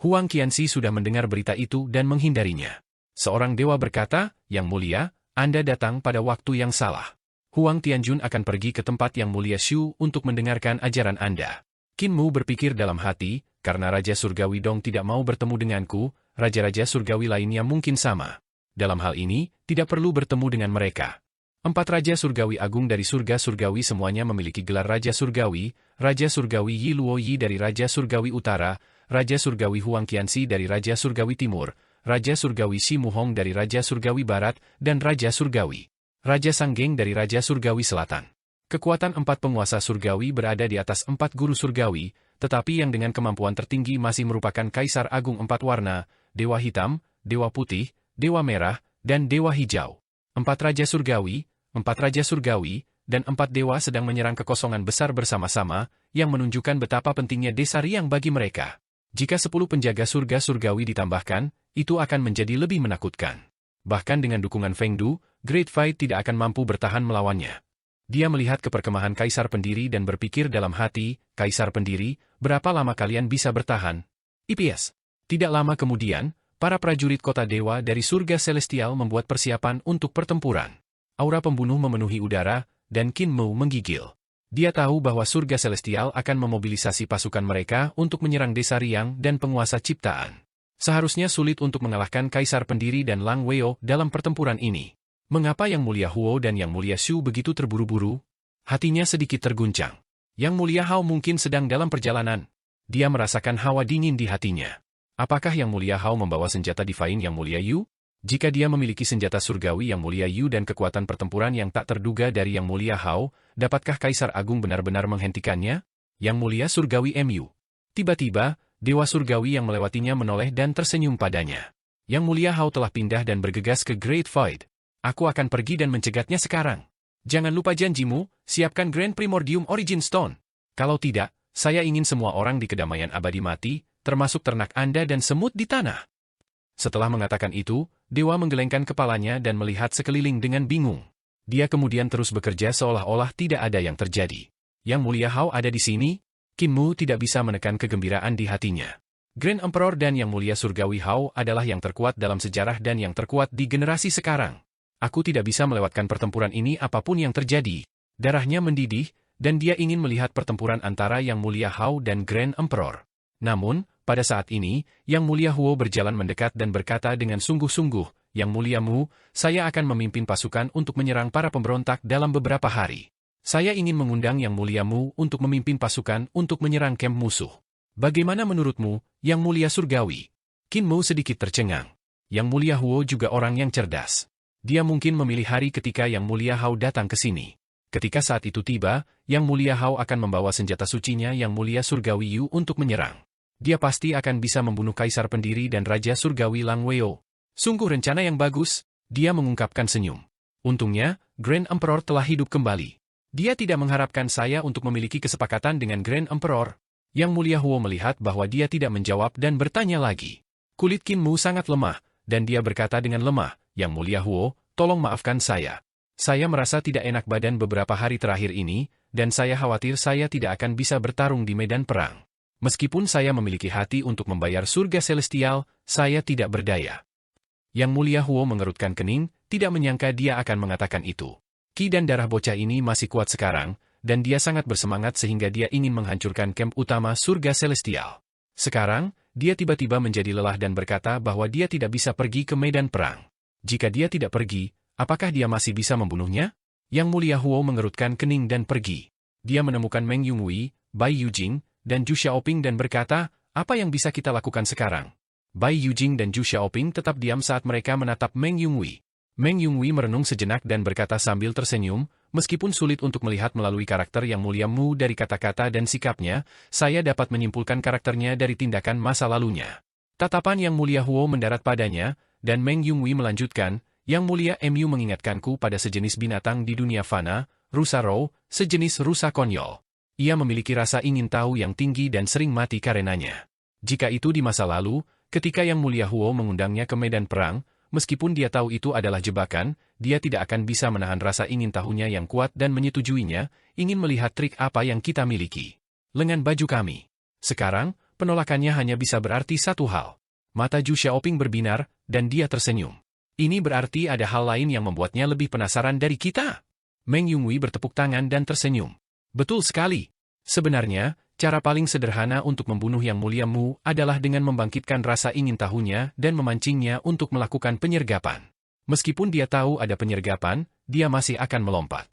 Huang Qianxi sudah mendengar berita itu dan menghindarinya. Seorang dewa berkata, Yang Mulia, Anda datang pada waktu yang salah. Huang Tianjun akan pergi ke tempat Yang Mulia Shu untuk mendengarkan ajaran Anda. Qin Mu berpikir dalam hati, karena Raja Surgawi Dong tidak mau bertemu denganku, raja-raja surgawi lainnya mungkin sama. Dalam hal ini, tidak perlu bertemu dengan mereka. Empat Raja Surgawi Agung dari Surga Surgawi semuanya memiliki gelar Raja Surgawi, Raja Surgawi Yi Luo Yi dari Raja Surgawi Utara, Raja Surgawi Huang Qianxi dari Raja Surgawi Timur, Raja Surgawi Shi Muhong dari Raja Surgawi Barat, dan Raja Surgawi Raja Sanggeng dari Raja Surgawi Selatan. Kekuatan empat penguasa surgawi berada di atas empat guru surgawi, tetapi yang dengan kemampuan tertinggi masih merupakan Kaisar Agung empat warna, Dewa Hitam, Dewa Putih, Dewa Merah, dan Dewa Hijau. Empat Raja Surgawi, dan empat dewa sedang menyerang kekosongan besar bersama-sama, yang menunjukkan betapa pentingnya desa Riang bagi mereka. Jika 10 penjaga surga surgawi ditambahkan, itu akan menjadi lebih menakutkan. Bahkan dengan dukungan Feng Du, Great Fight tidak akan mampu bertahan melawannya. Dia melihat keperkemahan Kaisar Pendiri dan berpikir dalam hati, Kaisar Pendiri, berapa lama kalian bisa bertahan? IPS. Tidak lama kemudian, para prajurit kota dewa dari surga celestial membuat persiapan untuk pertempuran. Aura pembunuh memenuhi udara, dan Qin Mu menggigil. Dia tahu bahwa surga celestial akan memobilisasi pasukan mereka untuk menyerang desa Riang dan penguasa ciptaan. Seharusnya sulit untuk mengalahkan Kaisar Pendiri dan Lang Weo dalam pertempuran ini. Mengapa Yang Mulia Huo dan Yang Mulia Shu begitu terburu-buru? Hatinya sedikit terguncang. Yang Mulia Hao mungkin sedang dalam perjalanan. Dia merasakan hawa dingin di hatinya. Apakah Yang Mulia Hao membawa senjata divine Yang Mulia Yu? Jika dia memiliki senjata surgawi Yang Mulia Yu dan kekuatan pertempuran yang tak terduga dari Yang Mulia Hao, dapatkah Kaisar Agung benar-benar menghentikannya? Yang Mulia Surgawi MU. Tiba-tiba, Dewa Surgawi yang melewatinya menoleh dan tersenyum padanya. Yang Mulia Hao telah pindah dan bergegas ke Great Void. Aku akan pergi dan mencegatnya sekarang. Jangan lupa janjimu, siapkan Grand Primordium Origin Stone. Kalau tidak, saya ingin semua orang di kedamaian abadi mati, termasuk ternak Anda dan semut di tanah. Setelah mengatakan itu, Dewa menggelengkan kepalanya dan melihat sekeliling dengan bingung. Dia kemudian terus bekerja seolah-olah tidak ada yang terjadi. Yang Mulia Hao ada di sini? Qin Mu tidak bisa menekan kegembiraan di hatinya. Grand Emperor dan Yang Mulia Surgawi Hao adalah yang terkuat dalam sejarah dan yang terkuat di generasi sekarang. Aku tidak bisa melewatkan pertempuran ini apapun yang terjadi. Darahnya mendidih, dan dia ingin melihat pertempuran antara Yang Mulia Hao dan Grand Emperor. Namun, pada saat ini, Yang Mulia Huo berjalan mendekat dan berkata dengan sungguh-sungguh, Yang Mulia Mu, saya akan memimpin pasukan untuk menyerang para pemberontak dalam beberapa hari. Saya ingin mengundang Yang Mulia Mu untuk memimpin pasukan untuk menyerang kamp musuh. Bagaimana menurutmu, Yang Mulia Surgawi? Qin Mu sedikit tercengang. Yang Mulia Huo juga orang yang cerdas. Dia mungkin memilih hari ketika Yang Mulia Hao datang ke sini. Ketika saat itu tiba, Yang Mulia Hao akan membawa senjata sucinya Yang Mulia Surgawi Yu untuk menyerang. Dia pasti akan bisa membunuh Kaisar Pendiri dan Raja Surgawi Lang Weo. Sungguh rencana yang bagus, dia mengungkapkan senyum. Untungnya, Grand Emperor telah hidup kembali. Dia tidak mengharapkan saya untuk memiliki kesepakatan dengan Grand Emperor. Yang Mulia Huo melihat bahwa dia tidak menjawab dan bertanya lagi. Kulit Qin Mu sangat lemah, dan dia berkata dengan lemah, Yang Mulia Huo, tolong maafkan saya. Saya merasa tidak enak badan beberapa hari terakhir ini, dan saya khawatir saya tidak akan bisa bertarung di medan perang. Meskipun saya memiliki hati untuk membayar surga celestial, saya tidak berdaya. Yang Mulia Huo mengerutkan kening, tidak menyangka dia akan mengatakan itu. Ki dan darah bocah ini masih kuat sekarang, dan dia sangat bersemangat sehingga dia ingin menghancurkan kamp utama surga celestial. Sekarang, dia tiba-tiba menjadi lelah dan berkata bahwa dia tidak bisa pergi ke medan perang. Jika dia tidak pergi, apakah dia masih bisa membunuhnya? Yang Mulia Huo mengerutkan kening dan pergi. Dia menemukan Meng Yunwei, Bai Yujing, dan Zhu Xiaoping dan berkata, apa yang bisa kita lakukan sekarang? Bai Yujing dan Zhu Xiaoping tetap diam saat mereka menatap Meng Yunwei. Meng Yunwei merenung sejenak dan berkata sambil tersenyum, meskipun sulit untuk melihat melalui karakter Yang Mulia Mu dari kata-kata dan sikapnya, saya dapat menyimpulkan karakternya dari tindakan masa lalunya. Tatapan Yang Mulia Huo mendarat padanya, dan Meng Yunwei melanjutkan, Yang Mulia Mu mengingatkanku pada sejenis binatang di dunia fana, rusa roh, sejenis rusa konyol. Ia memiliki rasa ingin tahu yang tinggi dan sering mati karenanya. Jika itu di masa lalu, ketika Yang Mulia Huo mengundangnya ke medan perang, meskipun dia tahu itu adalah jebakan, dia tidak akan bisa menahan rasa ingin tahunya yang kuat dan menyetujuinya, ingin melihat trik apa yang kita miliki. Lengan baju kami. Sekarang, penolakannya hanya bisa berarti satu hal. Mata Zhu Xiaoping berbinar, dan dia tersenyum. Ini berarti ada hal lain yang membuatnya lebih penasaran dari kita. Meng Yunwei bertepuk tangan dan tersenyum. Betul sekali. Sebenarnya, cara paling sederhana untuk membunuh Yang Mulia Mu adalah dengan membangkitkan rasa ingin tahunya dan memancingnya untuk melakukan penyergapan. Meskipun dia tahu ada penyergapan, dia masih akan melompat.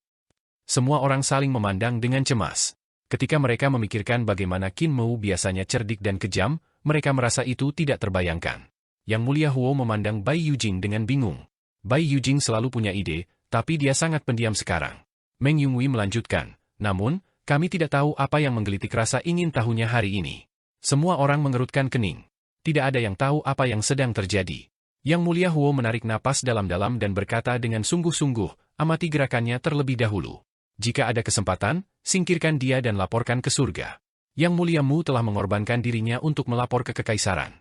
Semua orang saling memandang dengan cemas. Ketika mereka memikirkan bagaimana Qin Mu biasanya cerdik dan kejam, mereka merasa itu tidak terbayangkan. Yang Mulia Huo memandang Bai Yujing dengan bingung. Bai Yujing selalu punya ide, tapi dia sangat pendiam sekarang. Meng Yunghui melanjutkan, namun, kami tidak tahu apa yang menggelitik rasa ingin tahunya hari ini. Semua orang mengerutkan kening. Tidak ada yang tahu apa yang sedang terjadi. Yang Mulia Huo menarik napas dalam-dalam dan berkata dengan sungguh-sungguh, amati gerakannya terlebih dahulu. Jika ada kesempatan, singkirkan dia dan laporkan ke surga. Yang Mulia Mu telah mengorbankan dirinya untuk melapor ke kekaisaran.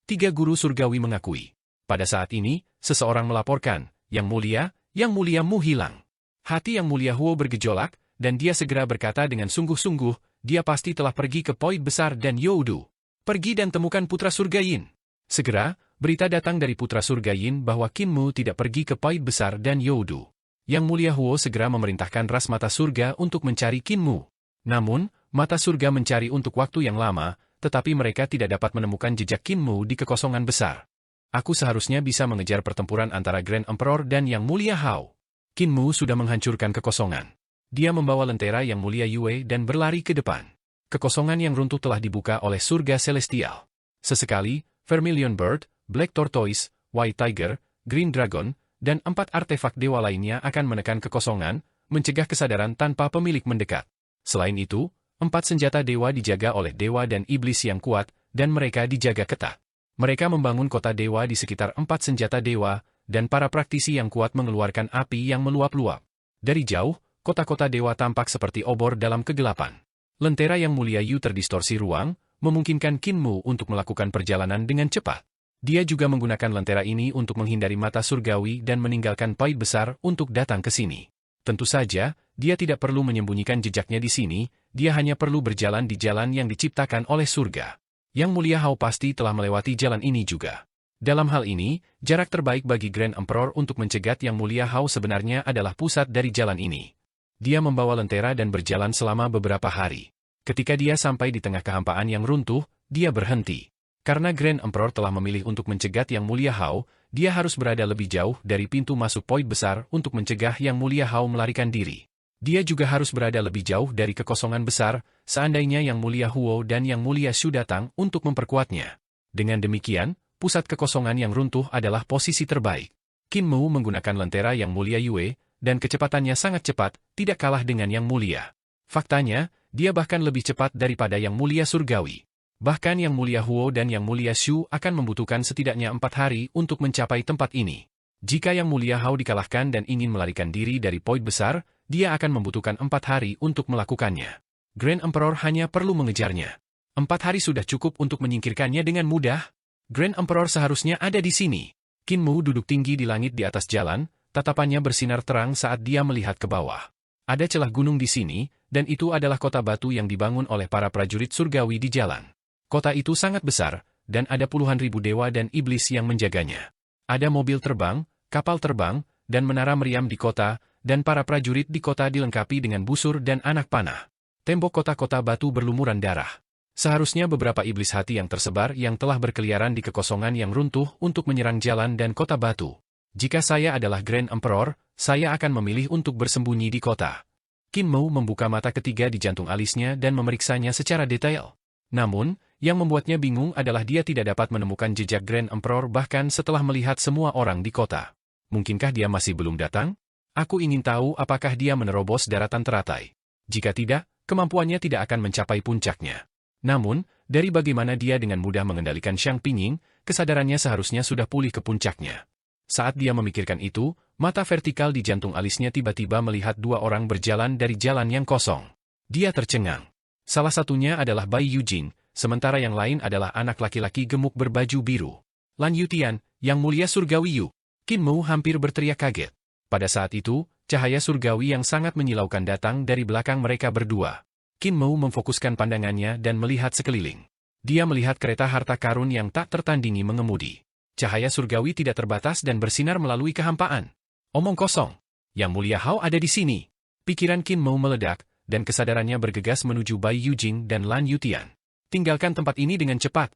3 guru surgawi mengakui. Pada saat ini, seseorang melaporkan, Yang Mulia Mu hilang. Hati Yang Mulia Huo bergejolak, dan dia segera berkata dengan sungguh-sungguh, dia pasti telah pergi ke Poid Besar dan Youdu. Pergi dan temukan Putra Surga Yin. Segera, berita datang dari Putra Surga Yin bahwa Qin Mu tidak pergi ke Poid Besar dan Youdu. Yang Mulia Huo segera memerintahkan ras mata surga untuk mencari Qin Mu. Namun, mata surga mencari untuk waktu yang lama, tetapi mereka tidak dapat menemukan jejak Qin Mu di kekosongan besar. Aku seharusnya bisa mengejar pertempuran antara Grand Emperor dan Yang Mulia Hao. Qin Mu sudah menghancurkan kekosongan. Dia membawa lentera Yang Mulia Yue dan berlari ke depan. Kekosongan yang runtuh telah dibuka oleh surga celestial. Sesekali, Vermilion Bird, Black Tortoise, White Tiger, Green Dragon, dan 4 artefak dewa lainnya akan menekan kekosongan, mencegah kesadaran tanpa pemilik mendekat. Selain itu, 4 senjata dewa dijaga oleh dewa dan iblis yang kuat, dan mereka dijaga ketat. Mereka membangun kota dewa di sekitar 4 senjata dewa, dan para praktisi yang kuat mengeluarkan api yang meluap-luap. Dari jauh, kota-kota dewa tampak seperti obor dalam kegelapan. Lentera Yang Mulia Yu terdistorsi ruang, memungkinkan Qin Mu untuk melakukan perjalanan dengan cepat. Dia juga menggunakan lentera ini untuk menghindari mata surgawi dan meninggalkan Poid Besar untuk datang ke sini. Tentu saja, dia tidak perlu menyembunyikan jejaknya di sini, dia hanya perlu berjalan di jalan yang diciptakan oleh surga. Yang Mulia Hao pasti telah melewati jalan ini juga. Dalam hal ini, jarak terbaik bagi Grand Emperor untuk mencegat Yang Mulia Hao sebenarnya adalah pusat dari jalan ini. Dia membawa lentera dan berjalan selama beberapa hari. Ketika dia sampai di tengah kehampaan yang runtuh, dia berhenti. Karena Grand Emperor telah memilih untuk mencegat Yang Mulia Hao, dia harus berada lebih jauh dari pintu masuk Poid Besar untuk mencegah Yang Mulia Hao melarikan diri. Dia juga harus berada lebih jauh dari kekosongan besar, seandainya Yang Mulia Huo dan Yang Mulia Shu datang untuk memperkuatnya. Dengan demikian, pusat kekosongan yang runtuh adalah posisi terbaik. Qin Mu menggunakan lentera Yang Mulia Yue, dan kecepatannya sangat cepat, tidak kalah dengan Yang Mulia. Faktanya, dia bahkan lebih cepat daripada Yang Mulia Surgawi. Bahkan Yang Mulia Huo dan Yang Mulia Shu akan membutuhkan setidaknya 4 hari untuk mencapai tempat ini. Jika Yang Mulia Hao dikalahkan dan ingin melarikan diri dari Poid Besar, dia akan membutuhkan 4 hari untuk melakukannya. Grand Emperor hanya perlu mengejarnya. 4 hari sudah cukup untuk menyingkirkannya dengan mudah. Grand Emperor seharusnya ada di sini. Qin Mu duduk tinggi di langit di atas jalan, tatapannya bersinar terang saat dia melihat ke bawah. Ada celah gunung di sini, dan itu adalah kota batu yang dibangun oleh para prajurit surgawi di jalan. Kota itu sangat besar, dan ada puluhan ribu dewa dan iblis yang menjaganya. Ada mobil terbang, kapal terbang, dan menara meriam di kota, dan para prajurit di kota dilengkapi dengan busur dan anak panah. Tembok kota-kota batu berlumuran darah. Seharusnya beberapa iblis hati yang tersebar yang telah berkeliaran di kekosongan yang runtuh untuk menyerang jalan dan kota batu. Jika saya adalah Grand Emperor, saya akan memilih untuk bersembunyi di kota. Qin Mu membuka mata ketiga di jantung alisnya dan memeriksanya secara detail. Namun, yang membuatnya bingung adalah dia tidak dapat menemukan jejak Grand Emperor bahkan setelah melihat semua orang di kota. Mungkinkah dia masih belum datang? Aku ingin tahu apakah dia menerobos daratan teratai. Jika tidak, kemampuannya tidak akan mencapai puncaknya. Namun, dari bagaimana dia dengan mudah mengendalikan Xiang Pingying, kesadarannya seharusnya sudah pulih ke puncaknya. Saat dia memikirkan itu, mata vertikal di jantung alisnya tiba-tiba melihat 2 orang berjalan dari jalan yang kosong. Dia tercengang. Salah satunya adalah Bai Yujing, sementara yang lain adalah anak laki-laki gemuk berbaju biru. Lan Yutian, Yang Mulia Surgawi Yu. Qin Mu hampir berteriak kaget. Pada saat itu, cahaya surgawi yang sangat menyilaukan datang dari belakang mereka berdua. Qin Mu memfokuskan pandangannya dan melihat sekeliling. Dia melihat kereta harta karun yang tak tertandingi mengemudi. Cahaya surgawi tidak terbatas dan bersinar melalui kehampaan. Omong kosong. Yang Mulia Hao ada di sini. Pikiran Qin Mu meledak, dan kesadarannya bergegas menuju Bai Yujing dan Lan Yutian. Tinggalkan tempat ini dengan cepat.